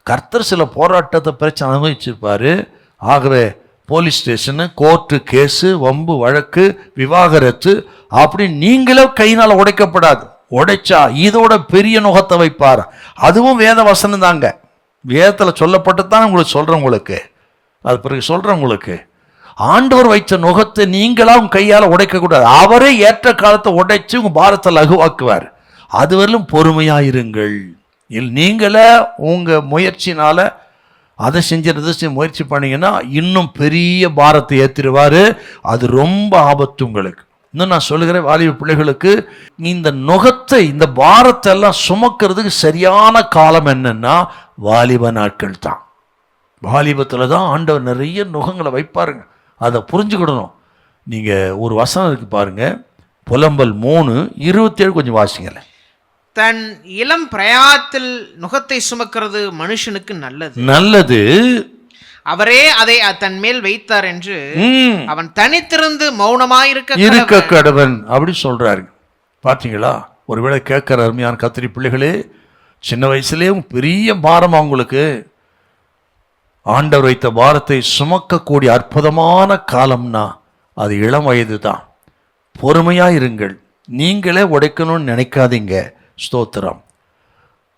கர்த்தர் சில போராட்டத்தை பிரச்சனை அனுபவிச்சிருப்பாரு. ஆகவே போலீஸ் ஸ்டேஷனு, கோர்ட்டு கேஸு, வம்பு வழக்கு, விவாகரத்து அப்படி நீங்களே கையினால் உடைக்கப்படாது. உடைச்சா இதோட பெரிய நுகத்தை வைப்பார். அதுவும் வேத வசனம் தாங்க, வேதத்தில் சொல்லப்பட்டு தான் உங்களுக்கு சொல்கிறேன். உங்களுக்கு அது பிறகு சொல்கிறேன். உங்களுக்கு ஆண்டவர் வைத்த நுகத்தை நீங்களா உங்க கையால் உடைக்கக்கூடாது. அவரே ஏற்ற காலத்தை உடைச்சு உங்க பாரத்தை லகுவாக்குவார். அதுவரையிலும் பொறுமையாயிருங்கள். நீங்களே உங்க முயற்சினால அதை செஞ்சு முயற்சி பண்ணீங்கன்னா இன்னும் பெரிய பாரத்தை ஏற்றிடுவாரு. அது ரொம்ப ஆபத்து உங்களுக்கு. இன்னும் நான் சொல்லுகிறேன், வாலிப பிள்ளைகளுக்கு இந்த நுகத்தை, இந்த பாரத்தை எல்லாம் சுமக்கிறதுக்கு சரியான காலம் என்னன்னா வாலிப நாட்கள் தான். வாலிபத்தில் தான் ஆண்டவர் நிறைய நுகங்களை வைப்பாருங்க. அதை புரிஞ்சுக்கிடணும். நீங்கள் ஒரு வசனம் இருக்கு பாருங்க, புலம்பல் 3:27 கொஞ்சம் வாசிங்களேன். தன் இளம் பிரயாத்தில் நுகத்தை சுமக்கிறது மனுஷனுக்கு நல்லது, அவரே அதை தன் மேல் வைத்தார் என்று அவன் தனித்திருந்து மௌனமாயிருக்க கடவன் அப்படி சொல்றாரு. பாத்தீங்களா? ஒருவேளை கேட்கிற அருமையான கத்திரி பிள்ளைகளே, சின்ன வயசுலேயே பெரிய பாரம் அவங்களுக்கு. ஆண்டவர் வைத்த பாரத்தை சுமக்கக்கூடிய அற்புதமான காலம்னா அது இளம் வயது தான். பொறுமையா இருங்கள். நீங்களே உடைக்கணும்னு நினைக்காதீங்க. ஸ்தோத்திரம்.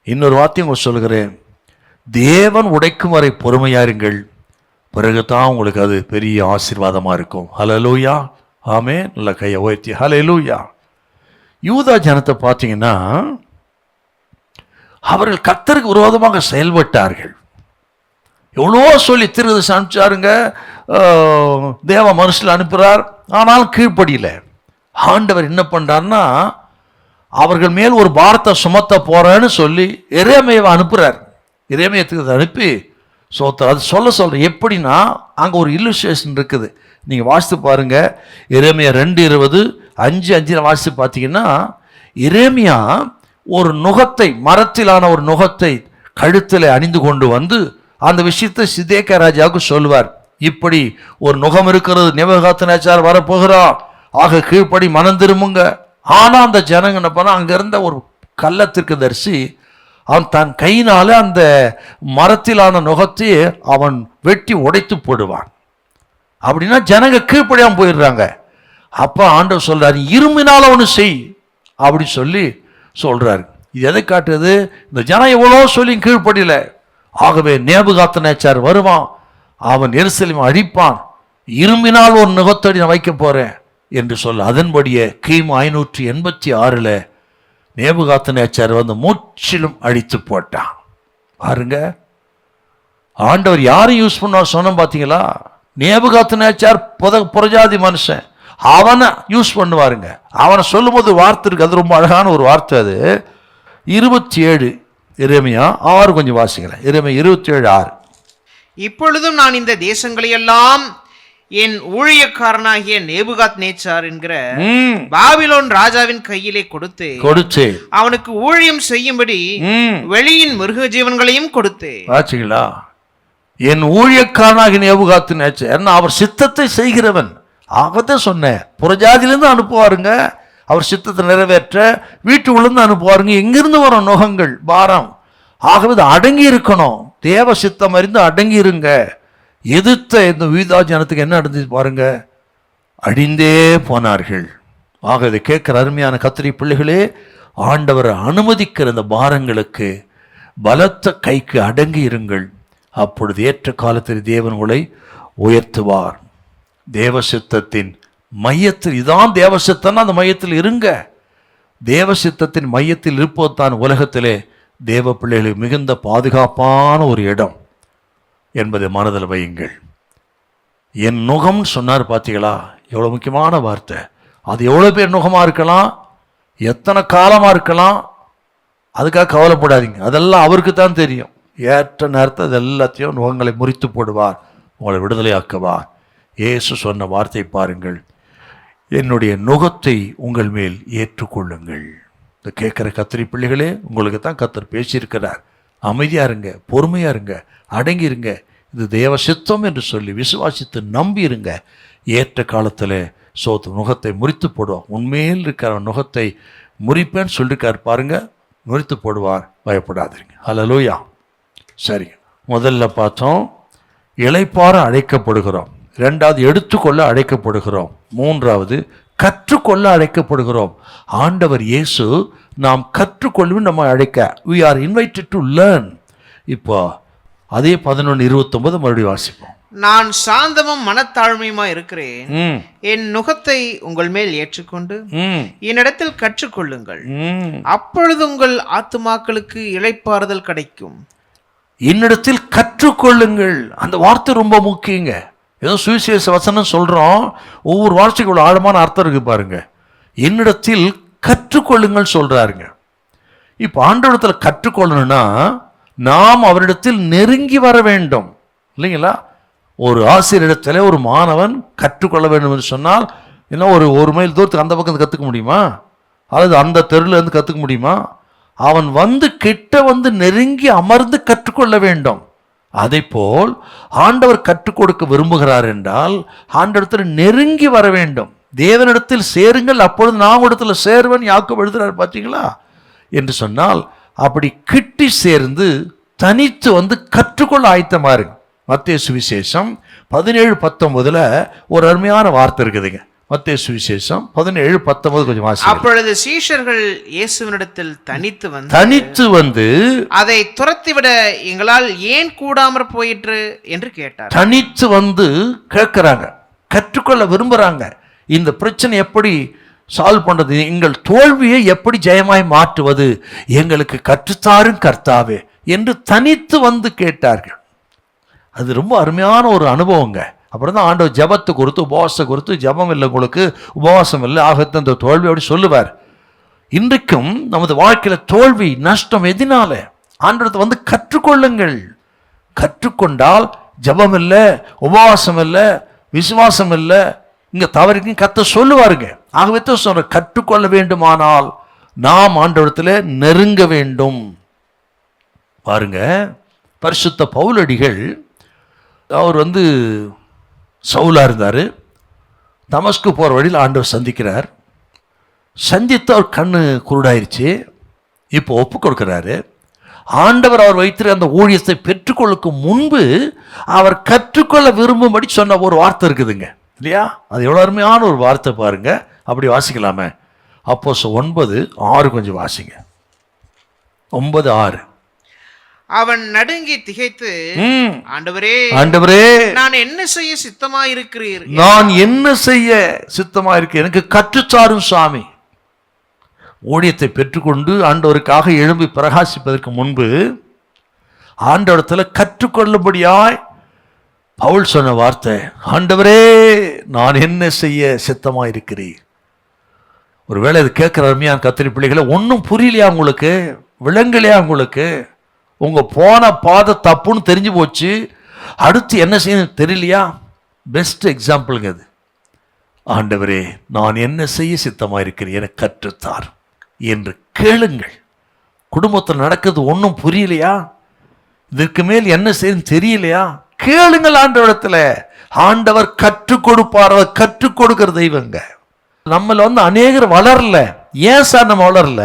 இன்னொரு வார்த்தையும் சொல்கிறேன், தேவன் உடைக்கும் வரை பொறுமையாருங்கள். பிறகுதான் உங்களுக்கு அது பெரிய ஆசீர்வாதமா இருக்கும். ஹல்லேலூயா, ஆமென். நல்ல கையை உயர்த்தி ஹல்லேலூயா. யூதா ஜனத்தை பார்த்தீங்கன்னா அவர்கள் கர்த்தருக்கு விரோதமாக செயல்பட்டார்கள். எவ்வளோ சொல்லி தீர்க்கதரிசி அனுப்பிச்சாருங்க, தேவ மனுஷில் அனுப்புகிறார், ஆனாலும் கீழ்ப்படியில. ஆண்டவர் என்ன பண்றாருன்னா அவர்கள் மேல் ஒரு பாரத்தை சுமத்த போறேன்னு சொல்லி எரேமியாவை அனுப்புறார். எரேமியாவுக்கு அனுப்பி அது சொல்றேன். எப்படின்னா அங்கே ஒரு இல்லுஸ்ட்ரேஷன் இருக்குது, நீங்கள் வாசித்து பாருங்க. எரேமியா 2:20-5:5 வாசித்து பார்த்தீங்கன்னா, எரேமியா ஒரு நுகத்தை, மரத்திலான ஒரு நுகத்தை கழுத்தில் அணிந்து கொண்டு வந்து அந்த விஷயத்தை சிதேக்கியா ராஜாவுக்கு சொல்லுவார். இப்படி ஒரு நுகம் இருக்கிறது, நேபுகாத்நேச்சார் வரப்போகிறான், ஆக கீழ்ப்படி மனம் திரும்புங்க. ஆனால் அந்த ஜனங்க என்ன பண்ணா, அங்கே இருந்த ஒரு கள்ளத்திற்கு தரிசி அவன் தன் கையினால அந்த மரத்திலான நுகத்தை அவன் வெட்டி உடைத்து போடுவான். அப்படின்னா ஜனங்க கீழ்ப்படியாம போயிடுறாங்க. அப்ப ஆண்டவர் சொல்றாரு, இரும்பினால ஒன்று செய் அப்படி சொல்லி சொல்றாரு. இது எதை காட்டுது? இந்த ஜனம் எவ்வளோ சொல்லி கீழ்ப்படியில. ஆகவே நேபுகாத்நேச்சார் வருவான், அவன் எருசலேமை அழிப்பான், இரும்பினால் ஒரு நுகத்தடி நான் வைக்க போறேன் என்று சொல்ல, அதன்படியே கிமு 586 நேபுகாத்நேச்சார் வந்து முற்றிலும் அழித்து போட்டான். பாருங்க, ஆண்டவர் யாரும் யூஸ் பண்ணுவார் சொன்ன பார்த்தீங்களா? நேபுகாத்நேச்சார் புறஜாதி மனுஷன், அவனை யூஸ் பண்ணுவாருங்க. அவனை சொல்லும் போது வார்த்தை இருக்கு, அது ரொம்ப அழகான ஒரு வார்த்தை. அது 27 எரேமியா 6 கொஞ்சம் வாசிக்கிறேன். எரேமியா 27:6. இப்பொழுதும் நான் இந்த தேசங்களையெல்லாம் என் ஊழியக்காரனாகிய நேபுகாத்நேச்சார் என்கிற பாபிலோன் ராஜாவின் கையிலே கொடுத்து அவனுக்கு ஊழியம் செய்யும்படி வெளியின் மிருக ஜீவன்களையும் கொடுத்து. ஆச்சுங்களா? என் ஊழியக்காரனாகிய நேபுகாத்நேச்சார், அவர் சித்தத்தை செய்கிறவன். ஆகத்தான் சொன்னேன், புறஜாதியிலிருந்து அனுப்புவாருங்க, அவர் சித்தத்தை நிறைவேற்ற வீட்டுக்குள்ளேருந்து அனுப்புவாருங்க. எங்கிருந்து வரும் நுகங்கள், பாரம். ஆகவே அடங்கி இருக்கணும், தேவ சித்தம் அறிந்து அடங்கி இருங்க. எதிர்த்த இந்த யூதா ஜனத்துக்கு என்ன நடந்தது பாருங்க, அழிந்தே போனார்கள். ஆக இதை கேட்கிற அருமையான கத்திரி பிள்ளைகளே, ஆண்டவரை அனுமதிக்கிற இந்த பாரங்களுக்கு பலத்த கைக்கு அடங்கி இருங்கள். அப்பொழுது ஏற்ற காலத்தில் தேவன் உங்களை உயர்த்துவார். தேவ சித்தத்தின் மையத்தில், இதான் தேவ சித்தம்னா அந்த மையத்தில் இருங்க. தேவ சித்தத்தின் மையத்தில் இருப்பது தான் உலகத்திலே தேவ பிள்ளைகளுக்கு மிகுந்த பாதுகாப்பான ஒரு இடம் என்பதை மனதில் வையுங்கள். என் நுகம் சொன்னார் பார்த்தீங்களா? எவ்வளோ முக்கியமான வார்த்தை. அது எவ்வளோ பேர் நுகமாக இருக்கலாம், எத்தனை காலமாக இருக்கலாம், அதுக்காக கவலைப்படாதீங்க. அதெல்லாம் அவருக்கு தான் தெரியும். ஏற்ற நேரத்தை அது எல்லாத்தையும் நுகங்களை முறித்து போடுவார், உங்களை விடுதலையாக்குவார். இயேசு சொன்ன வார்த்தை பாருங்கள், என்னுடைய நுகத்தை உங்கள் மேல் ஏற்றுக்கொள்ளுங்கள். இந்த கேட்குற கத்திரி பிள்ளைகளே, உங்களுக்கு தான் கத்தர் பேசியிருக்கிறார். அமைதியாக இருங்க, பொறுமையாக இருங்க, அடங்கி இருங்க. இது தேவ சித்தம் என்று சொல்லி விசுவாசித்து நம்பி இருங்க. ஏற்ற காலத்தில் நுகத்தை முறித்து போடுவார். உண்மையில் இருக்கிற நுகத்தை முறிப்பேன்னு சொல்லியிருக்கார் பாருங்க, முறித்து போடுவார், பயப்படாதீங்க. ஹல்லேலூயா. சரி, முதல்ல பார்த்தோம், இளைப்பாற அழைக்கப்படுகிறோம். இரண்டாவது எடுத்துக்கொள்ள அழைக்கப்படுகிறோம். மூன்றாவது கற்றுக்கொள்ள அழைக்கப்படுகிறோம். ஆண்டவர் இயேசு நாம் கற்றுக்கொள்ளும் நம்ம அழைக்க we are invited to learn. இப்போ அதே 11:29 மறுபடியும் வாசிப்போம். நான் சாந்தமும் மனத்தாழ்மையுமா இருக்கிறேன், என் நுகத்தை உங்கள் மேல் ஏற்றுக்கொண்டு என்னிடத்தில் கற்றுக்கொள்ளுங்கள், அப்பொழுது உங்கள் ஆத்துமாக்களுக்கு இளைப்பாறுதல் கிடைக்கும். என்னிடத்தில் கற்றுக்கொள்ளுங்கள். அந்த வார்த்தை ரொம்ப முக்கியங்க. ஏதோ சுவிசேஷ வசனம் சொல்றோம், ஒவ்வொரு வார்த்தைக்கு இவ்வளவு ஆழமான அர்த்தம் இருக்கு பாருங்க. என்னிடத்தில் கற்றுக்கொள்ளுங்கள் சொல்றாருங்க. இப்போ ஆண்டவரிடத்துல கற்றுக்கொள்ளணும்னா நாம் அவரிடத்தில் நெருங்கி வர வேண்டும் இல்லைங்களா? ஒரு ஆசிரியரிடத்துல ஒரு மாணவன் கற்றுக்கொள்ள வேண்டும் என்று சொன்னால் என்ன, ஒரு மைல் தூரத்துக்கு அந்த பக்கம் கற்றுக்க முடியுமா? அல்லது அந்த தெருவில் இருந்து கற்றுக்க முடியுமா? அவன் கிட்ட நெருங்கி அமர்ந்து கற்றுக்கொள்ள வேண்டும். அதை போல் ஆண்டவர் கற்றுக் கொடுக்க விரும்புகிறார் என்றால் ஆண்டவரிடத்தில் நெருங்கி வர வேண்டும். தேவனிடத்தில் சேருங்கள், அப்பொழுது நான் இடத்துல சேருவன் யாக்கோபு எழுதுறாரு பார்த்தீங்களா என்று சொன்னால், அப்படி கிட்டி சேர்ந்து தனித்து கற்றுக்கொள்ள ஆயத்தமா இருக்கு. மத்தேயு சுவிசேஷம் 17:19 ஒரு அருமையான வார்த்தை இருக்குதுங்க. மத்தேயு சுவிசேஷம் 17:19 கொஞ்சம் வாசிங்க. அப்பொழுது சீஷர்கள் இயேசுவினிடத்தில் தனித்து வந்து அதை துரத்திவிட எங்களால் ஏன் கூடாமற் போயிற்று என்று கேட்டார். தனித்து கேட்கிறாங்க, கற்றுக்கொள்ள விரும்புறாங்க. இந்த பிரச்சனை எப்படி சால்வ் பண்றது, எங்கள் தோல்வியை எப்படி ஜெயமாய் மாற்றுவது, எங்களுக்கு கற்றுத்தாரும் கர்த்தாவே என்று தனித்து கேட்டார்கள். அது ரொம்ப அருமையான ஒரு அனுபவங்க. அப்புறம் தான் ஆண்டவர் ஜபத்தை கொடுத்து உபவாசத்தை கொடுத்து, ஜபம் இல்லை உங்களுக்கு, உபவாசம் இல்லை, ஆகத்த அந்த தோல்வி அப்படி சொல்லுவார். இன்றைக்கும் நமது வாழ்க்கையில தோல்வி நஷ்டம் எதினால? ஆண்டவரை கற்றுக்கொள்ளுங்கள். கற்றுக்கொண்டால் ஜபம் இல்லை, உபவாசம் இல்லை, விசுவாசம் இல்லை, இங்க தவறுக்கு கத்த சொல்லுவாருங்க. ஆகவே தான் சொல்ற, கற்றுக்கொள்ள வேண்டுமானால் நாம் ஆண்டவரத்தில் நெருங்க வேண்டும். பாருங்க, பரிசுத்த பவுலடிகள் அவர் சவுலா இருந்தார். தமஸ்கு போகிற வழியில் ஆண்டவர் சந்திக்கிறார். சந்தித்து அவர் கண்ணு குருடாயிருச்சு. இப்போ ஒப்பு கொடுக்கிறாரு. ஆண்டவர் அவர் வைத்திருக்க அந்த ஊழியத்தை பெற்றுக்கொள்ளுக்கு முன்பு அவர் கற்றுக்கொள்ள விரும்பும்படி சொன்ன ஒரு வார்த்தை இருக்குதுங்க இல்லையா? அது எவ்வளோ அருமையான ஒரு வார்த்தை பாருங்க. அப்படி வாசிக்கலாமே. அப்போஸ்தலர் 9:6 கொஞ்சம் வாசிங்க. 9:6. அவன் நடுங்கி திகைத்து, ஆண்டவரே, நான் என்ன செய்ய சித்தமாயிருக்கிறீர்? நான் என்ன செய்ய சித்தமாயிருக்கிறேன், எனக்கு கற்றுத்தாரும் சாமி. ஊழியத்தை பெற்றுக்கொண்டு ஆண்டவருக்காக எழும்பி பிரகாசிப்பதற்கு முன்பு ஆண்டவரிடத்தில் கற்றுக்கொள்ளும்படியாய் பவுல் சொன்ன வார்த்தை, ஆண்டவரே, நான் என்ன செய்ய சித்தமாயிருக்கிறேன். ஒருவேளை இது கேட்கிற அருமையான கத்திரி பிள்ளைகளை, ஒன்றும் புரியலையா உங்களுக்கு, விளங்கலையா உங்களுக்கு? உங்க போன பாதை தப்புன்னு தெரிஞ்சு போச்சு, அடுத்து என்ன செய்யணும் தெரியலையா? பெஸ்ட் எக்ஸாம்பிளுங்க அது. ஆண்டவரே, நான் என்ன செய்ய சித்தமாயிருக்கிறேன், எனக்கு கற்றுத்தார் என்று கேளுங்கள். குடும்பத்தில் நடக்கிறது ஒன்றும் புரியலையா, இதற்கு மேல் என்ன செய்யணும் தெரியலையா, கேளுங்கள் ஆண்டவரிடத்துல. ஆண்டவர் கற்றுக் கொடுப்பார். அவர் கற்றுக் கொடுக்கிற தெய்வங்க. நம்மள அநேகர் வளரல. ஏன் சார் நம்ம வளரல?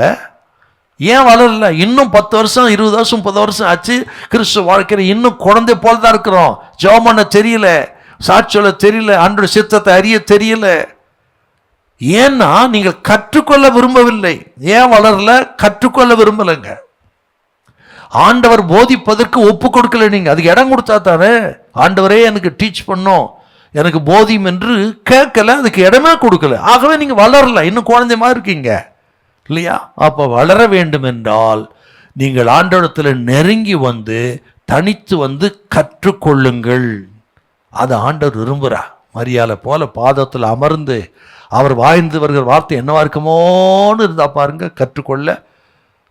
ஏன் வளரல? இன்னும் 10 வருஷம் 20 வருஷம் 30 வருஷம் ஆச்சு கிறிஸ்துவ வாழ்க்கையில் இன்னும் குழந்தை போல தான் இருக்கிறோம். ஜெபம் பண்ண தெரியல, சாட்சி சொல்ல தெரியல, ஆண்டவருடைய சித்தத்தை அறிய தெரியல. ஏன்னா நீங்கள் கற்றுக்கொள்ள விரும்பவில்லை. ஏன் வளரல? கற்றுக்கொள்ள விரும்பலைங்க. ஆண்டவர் போதிப்பதற்கு ஒப்பு கொடுக்கல. நீங்க அதுக்கு இடம் கொடுத்தா தானே. ஆண்டவரே எனக்கு டீச் பண்ணும், எனக்கு போதியும் என்று கேட்கல, அதுக்கு இடமே கொடுக்கல. ஆகவே நீங்க வளரல, இன்னும் குழந்தை மாதிரி இருக்கீங்க இல்லையா? அப்ப வளர வேண்டும் என்றால் நீங்கள் ஆண்டவரிடத்தில் நெருங்கி தனித்து கற்றுக்கொள்ளுங்கள். அதை ஆண்டவர் விரும்புகிறார். மரியாதை போல பாதத்தில் அமர்ந்து அவர் வாழ்ந்து வருகிற வார்த்தை என்னவா இருக்குமோன்னு இருந்தா பாருங்க. கற்றுக்கொள்ள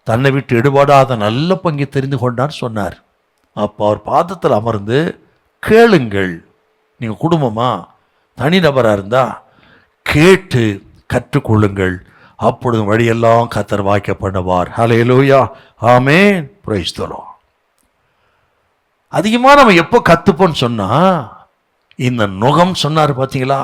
தன்னை விட்டு எடுபடாத நல்ல பங்கை தெரிந்து கொண்டான்னு சொன்னார். அப்போ அவர் பாதத்தில் அமர்ந்து கேளுங்கள். நீங்கள் குடும்பமா தனிநபராக இருந்தா கேட்டு கற்றுக்கொள்ளுங்கள். அப்பொழுது வழியெல்லாம் கர்த்தர் வாய்க்க பண்ணுவார். ஹல்லேலூயா, ஆமென், பிரைஸ் தி லார்ட். அதிகமாக நம்ம எப்போ கற்றுப்போன்னு சொன்னா, இந்த நுகம் சொன்னார் பார்த்தீங்களா,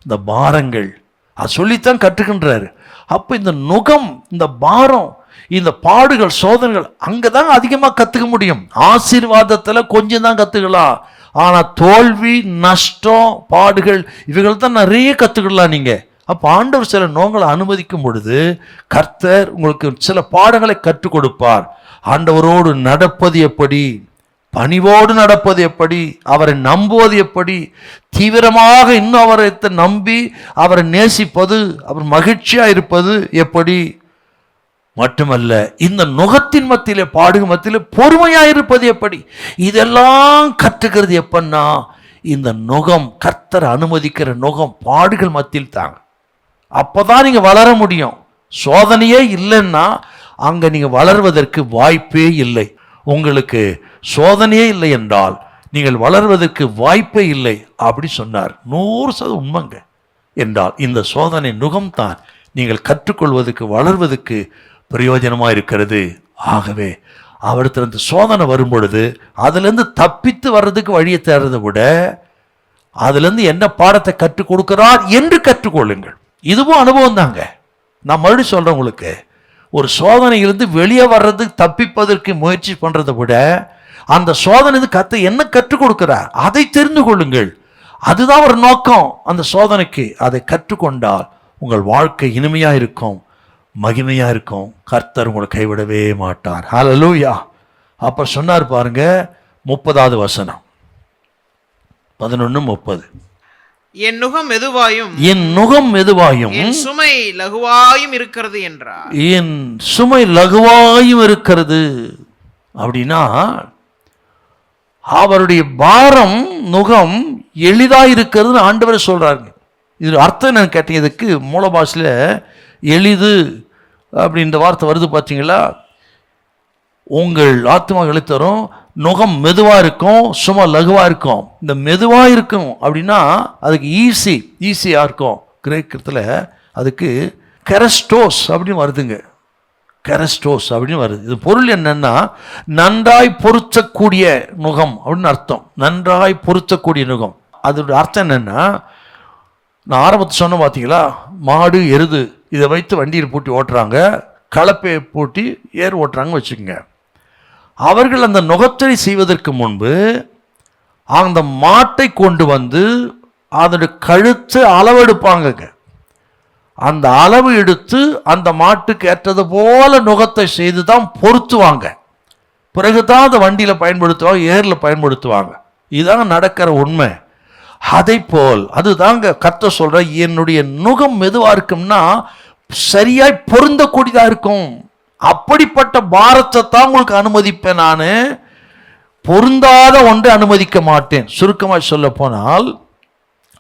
இந்த பாரங்கள், அது சொல்லித்தான் கற்றுக்கின்றாரு. அப்போ இந்த நுகம், இந்த பாரம், இந்த பாடுகள், சோதனைகள், அங்கதான் அதிகமாக கற்றுக்க முடியும். ஆசீர்வாதத்தில் கொஞ்சம் தான் கற்றுக்கலாம். ஆனால் தோல்வி, நஷ்டம், பாடுகள் இவைகள் தான் நிறைய கற்றுக்கலாம் நீங்கள். அப்போ ஆண்டவர் சில நோங்களை அனுமதிக்கும் பொழுது கர்த்தர் உங்களுக்கு சில பாடங்களை கற்றுக் கொடுப்பார். ஆண்டவரோடு நடப்பது எப்படி, பணிவோடு நடப்பது எப்படி, அவரை நம்புவது எப்படி, தீவிரமாக இன்னும் அவரை நம்பி அவரை நேசிப்பது, அவர் மகிழ்ச்சியாக இருப்பது எப்படி, மட்டுமல்ல இந்த நுகத்தின் மத்தியிலே பாடுகள் மத்தியிலே பொறுமையாக இருப்பது எப்படி, இதெல்லாம் கற்றுக்கிறது எப்பன்னா இந்த நுகம், கர்த்தர் அனுமதிக்கிற நுகம் பாடுகள் மத்தியில் தாங்க. அப்போதான் நீங்கள் வளர முடியும். சோதனையே இல்லைன்னா அங்கே நீங்கள் வளர்வதற்கு வாய்ப்பே இல்லை. உங்களுக்கு சோதனையே இல்லை என்றால் நீங்கள் வளர்வதற்கு வாய்ப்பே இல்லை அப்படி சொன்னார். 100% உண்மைங்க. என்றால் இந்த சோதனை நுகம்தான் நீங்கள் கற்றுக்கொள்வதற்கு வளர்வதற்கு பிரயோஜனமாக இருக்கிறது. ஆகவே அவர்கிட்ட சோதனை வரும் பொழுது அதுலேருந்து தப்பித்து வர்றதுக்கு வழியை தேடுறதை விட அதுலேருந்து என்ன பாடத்தை கற்றுக் கொடுக்கிறார் என்று கற்றுக்கொள்ளுங்கள். இதுவும் அனுபவம் தாங்க. நான் மறுபடியும் சொல்கிறேன், உங்களுக்கு ஒரு சோதனையிலிருந்து வெளியே வர்றதுக்கு தப்பிப்பதற்கு முயற்சி பண்ணுறதை விட அந்த சோதனை கர்த்தர் என்ன கற்றுக் கொடுக்கிறார் அதை தெரிந்து கொள்ளுங்கள். அதுதான் ஒரு நோக்கம் அந்த சோதனைக்கு. அதை கற்றுக்கொண்டால் உங்கள் வாழ்க்கை இனிமையாக இருக்கும், மகிமையாக இருக்கும். கர்த்தர் உங்களை கைவிடவே மாட்டார். ஹல்லேலூயா. அப்போ சொன்னார் பாருங்க, 30வது வசனம், 11:30. என் நுகம் மெதுவாயும் என் நுகம் மெதுவாயும் என் சுமை லகுவாயும் இருக்கிறது என்றார். என் சுமை லகுவாயும் இருக்கிறது அப்படின்னா அவருடைய பாரம் நுகம் எளிதாக இருக்கிறதுன்னு ஆண்டவர் சொல்றாருங்க. இது அர்த்தம் என்னன்னு கேட்டீங்க, மூல பாஷையில் எளிது அப்படின்ற வார்த்தை வருது பார்த்தீங்களா. உங்கள் ஆத்மாக்களை தரும் நுகம் மெதுவாக இருக்கும், சும்மா லகுவாக இருக்கும். இந்த மெதுவாக இருக்கும் அப்படின்னா அதுக்கு ஈஸியாக இருக்கும். கிரேக்கத்தில் அதுக்கு கெரஸ்டோஸ் அப்படின்னு வருதுங்க. கெரஸ்டோஸ் அப்படின்னு வருது. இது பொருள் என்னன்னா நன்றாய் பொருத்தக்கூடிய நுகம் அப்படின்னு அர்த்தம். நன்றாய் பொருத்தக்கூடிய நுகம். அதோட அர்த்தம் என்னன்னா, நான் ஆரம்பத்தில் சொன்ன பார்த்தீங்களா, மாடு எருது இதை வைத்து வண்டியில் பூட்டி ஓட்டுறாங்க, கலப்பையை பூட்டி ஏர் ஓட்டுறாங்கன்னு வச்சுக்கோங்க. அவர்கள் அந்த நுகத்தை செய்வதற்கு முன்பு அந்த மாட்டை கொண்டு வந்து அதோடைய கழுத்து அளவெடுப்பாங்க. அந்த அளவு எடுத்து அந்த மாட்டுக்கு ஏற்றது போல நுகத்தை செய்து தான் பொருத்துவாங்க. பிறகுதான் அதை வண்டியில் பயன்படுத்துவாங்க, ஏரில் பயன்படுத்துவாங்க. இதுதாங்க நடக்கிற உண்மை. அதை போல் அதுதாங்க கர்த்தர் சொல்ற, என்னுடைய நுகம் மெதுவாக இருக்கும்னா சரியாய் பொருந்தக்கூடியதாக இருக்கும். அப்படிப்பட்ட பாரத்தை தான் உங்களுக்கு அனுமதிப்பேன். நான் பொருந்தாத ஒன்றை அனுமதிக்க மாட்டேன். சுருக்கமாக சொல்ல போனால்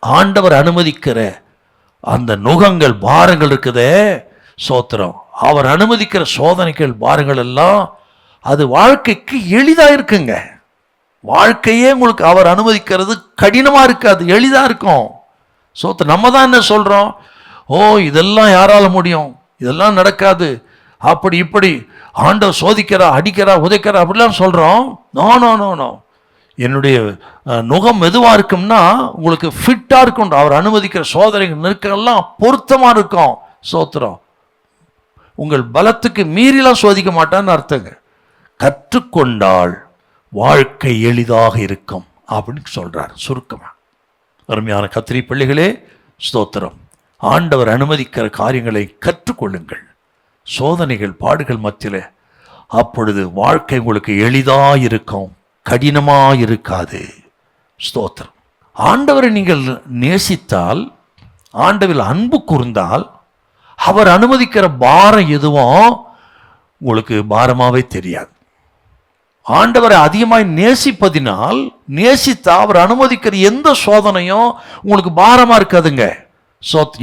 ஆண்டவர் அனுமதிக்கிற அந்த நுகங்கள், பாரங்கள் இருக்குதே, சோத்திரம், அவர் அனுமதிக்கிற சோதனைகள், பாரங்கள் எல்லாம் அது வாழ்க்கைக்கு எளிதாக இருக்குங்க. வாழ்க்கையே உங்களுக்கு அவர் அனுமதிக்கிறது கடினமாக இருக்காது, எளிதாக இருக்கும். சோத்திரம். நம்ம தான் என்ன சொல்கிறோம், ஓ இதெல்லாம் யாரால முடியும், இதெல்லாம் நடக்காது, அப்படி இப்படி ஆண்டவர் சோதிக்கிறா, அடிக்கிறா, உதைக்கிறா அப்படிலாம் சொல்கிறோம். No no no no. என்னுடைய நுகம் மெதுவாக இருக்கும்னா உங்களுக்கு ஃபிட்டாக இருக்கும். அவர் அனுமதிக்கிற சோதனைகள் நெருக்கெல்லாம் பொருத்தமாக இருக்கும். சோத்திரம். உங்கள் பலத்துக்கு மீறிலாம் சோதிக்க மாட்டான்னு அர்த்தங்க. கற்றுக்கொண்டால் வாழ்க்கை எளிதாக இருக்கும் அப்படின்னு சொல்கிறார் சுருக்கமாக. அருமையான கத்திரி பிள்ளைகளே, ஸ்தோத்திரம். ஆண்டவர் அனுமதிக்கிற காரியங்களை கற்றுக்கொள்ளுங்கள். சோதனைகள், பாடுகள் மத்தியில், அப்பொழுது வாழ்க்கை உங்களுக்கு எளிதாக இருக்கும், கடினமாக இருக்காது. ஸ்தோத்திரம். ஆண்டவரை நீங்கள் நேசித்தால், ஆண்டவில் அன்பு கூர்ந்தால், அவர் அனுமதிக்கிற பாரம் எதுவும் உங்களுக்கு பாரமாகவே தெரியாது. ஆண்டவரை அதிகமாக நேசிப்பதினால், நேசித்தா அவர் அனுமதிக்கிற எந்த சோதனையும் உங்களுக்கு பாரமாக இருக்காதுங்க.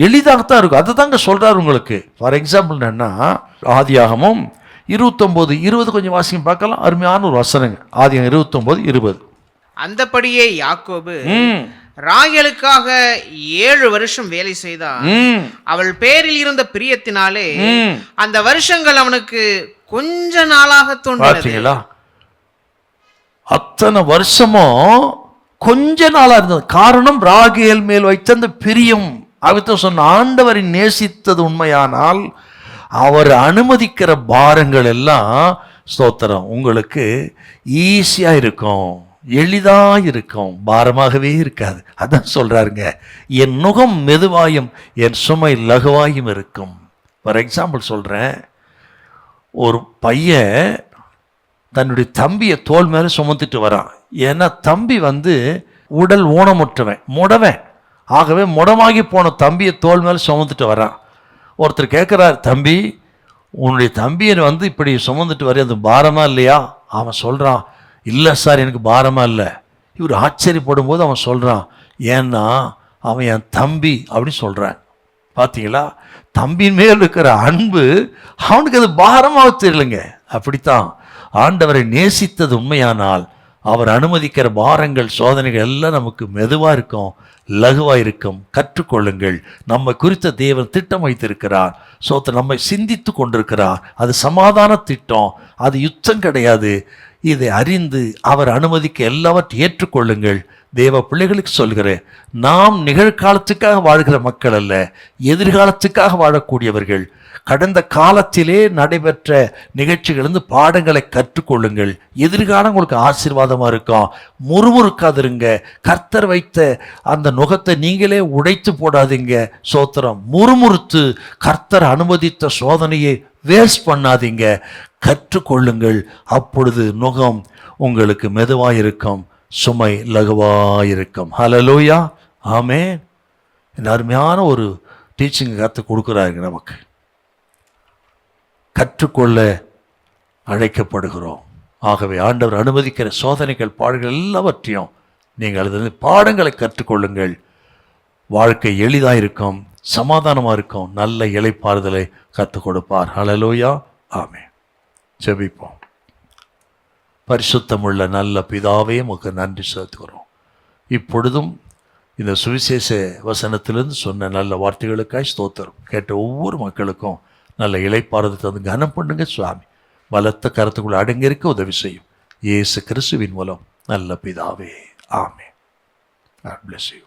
எளிதாகத்தான் இருக்கும். அதை தாங்க சொல்றாரு உங்களுக்கு. ஃபார் எக்ஸாம்பிள் என்னன்னா, ஆதியாகமம் 29:20 கொஞ்சம் வாசிங்க பார்க்கலாம். அருமையான ஒரு வசனங்க. ஆதியாகமம் 29:20. அந்தபடியே யாக்கோபு ராகேலுக்காக 7 வருஷம் வேலை செய்தான். அவள் பேரில் இருந்த பிரியத்தினாலே அந்த வருஷங்கள் அவனுக்கு கொஞ்ச நாளாக தோன்றினது. அத்தனை வருஷமும் கொஞ்ச நாளா இருந்தது. காரணம் ராகேல் மேல் வைத்த அந்த பிரியம். அவர்கிட்ட சொன்ன, ஆண்டவரை நேசித்தது உண்மையானால் அவர் அனுமதிக்கிற பாரங்கள் எல்லாம், ஸ்தோத்திரம், உங்களுக்கு ஈஸியாக இருக்கும். எளிதாக இருக்கும், பாரமாகவே இருக்காது. அதான் சொல்றாருங்க, என் நுகம் மெதுவாயும் என் சுமை லகுவாயும் இருக்கும். ஃபார் எக்ஸாம்பிள் சொல்கிறேன், ஒரு பையன் தன்னுடைய தம்பியை தோள் மேலே சுமந்துட்டு வரான். ஏன்னா தம்பி உடல் ஊனமுற்றவன், முடவன். ஆகவே முடமாகி போன தம்பியை தோள் மேலே சுமந்துட்டு வரான். ஒருத்தர் கேட்குறார், தம்பி உன்னுடைய தம்பியை இப்படி சுமந்துட்டு வர அது பாரமா இல்லையா? அவன் சொல்கிறான், இல்லை சார் எனக்கு பாரமா இல்லை. இவர் ஆச்சரியப்படும் போது அவன் சொல்கிறான், ஏன்னா அவன் என் தம்பி அப்படின்னு சொல்கிறான். பார்த்தீங்களா, தம்பியின் மேல் இருக்கிற அன்பு அவனுக்கு அது பாரமாக தெரியலைங்க. அப்படித்தான் ஆண்டவரை நேசித்தது உண்மையானால் அவர் அனுமதிக்கிற பாரங்கள், சோதனைகள் எல்லாம் நமக்கு மெதுவாக இருக்கும், லகுவாக இருக்கும். கற்றுக்கொள்ளுங்கள். நம்ம குறித்த தேவன் திட்டம் வைத்திருக்கிறார். நம்மை சிந்தித்து கொண்டிருக்கிறார். அது சமாதான திட்டம், அது யுத்தம் கிடையாது. இதை அறிந்து அவர் அனுமதிக்க எல்லாவற்றையும் ஏற்றுக்கொள்ளுங்கள். தேவ பிள்ளைகளுக்கு சொல்கிறேன், நாம் நிகழ்காலத்துக்காக வாழ்கிற மக்கள் அல்ல, எதிர்காலத்துக்காக வாழக்கூடியவர்கள். கடந்த காலத்திலே நடைபெற்ற நிகழ்ச்சிகளிலிருந்து பாடங்களை கற்றுக்கொள்ளுங்கள். எதிர்காலம் உங்களுக்கு ஆசீர்வாதமாக இருக்கும். முறுமுறுக்காதிருங்க. கர்த்தர் வைத்த அந்த நுகத்தை நீங்களே உடைத்து போடாதீங்க. சோத்திரம். முறுமுறுத்து கர்த்தர் அனுமதித்த சோதனையை வேஸ்ட் பண்ணாதீங்க. கற்றுக்கொள்ளுங்கள். அப்பொழுது நுகம் உங்களுக்கு மெதுவாயிருக்கும், சுமை லகுவாயிருக்கும். ஹல்லேலூயா, ஆமென். இந்த அருமையான ஒரு டீச்சிங் கற்றுக் கொடுக்குறாங்க. நமக்கு கற்றுக்கொள்ள அழைக்கப்படுகிறோம். ஆகவே ஆண்டவர் அனுமதிக்கிற சோதனைகள், பாடுகள் எல்லாவற்றையும் நீங்கள் அதிலிருந்து பாடங்களை கற்றுக்கொள்ளுங்கள். வாழ்க்கை எளிதாக இருக்கும், சமாதானமாக இருக்கும், நல்ல இளைப்பாறுதலை கற்றுக் கொடுப்பார். ஹல்லேலூயா, ஆமென். ஜெபிப்போம். பரிசுத்தமுள்ள நல்ல பிதாவே, உமக்கு நன்றி செலுத்துகிறோம். இப்பொழுதும் இந்த சுவிசேஷ வசனத்திலிருந்து சொன்ன நல்ல வார்த்தைகளுக்காய் ஸ்தோத்திரம். கேட்ட ஒவ்வொரு மக்களுக்கும் நல்ல இளைப்பாறுதலை தந்து கனம் பண்ணுங்க சுவாமி. பலத்த கருத்துக்குள்ள அடங்கியிருக்க உதவி செய்யும். இயேசு கிறிஸ்துவின் மூலம் நல்ல பிதாவே, ஆமென். God bless you.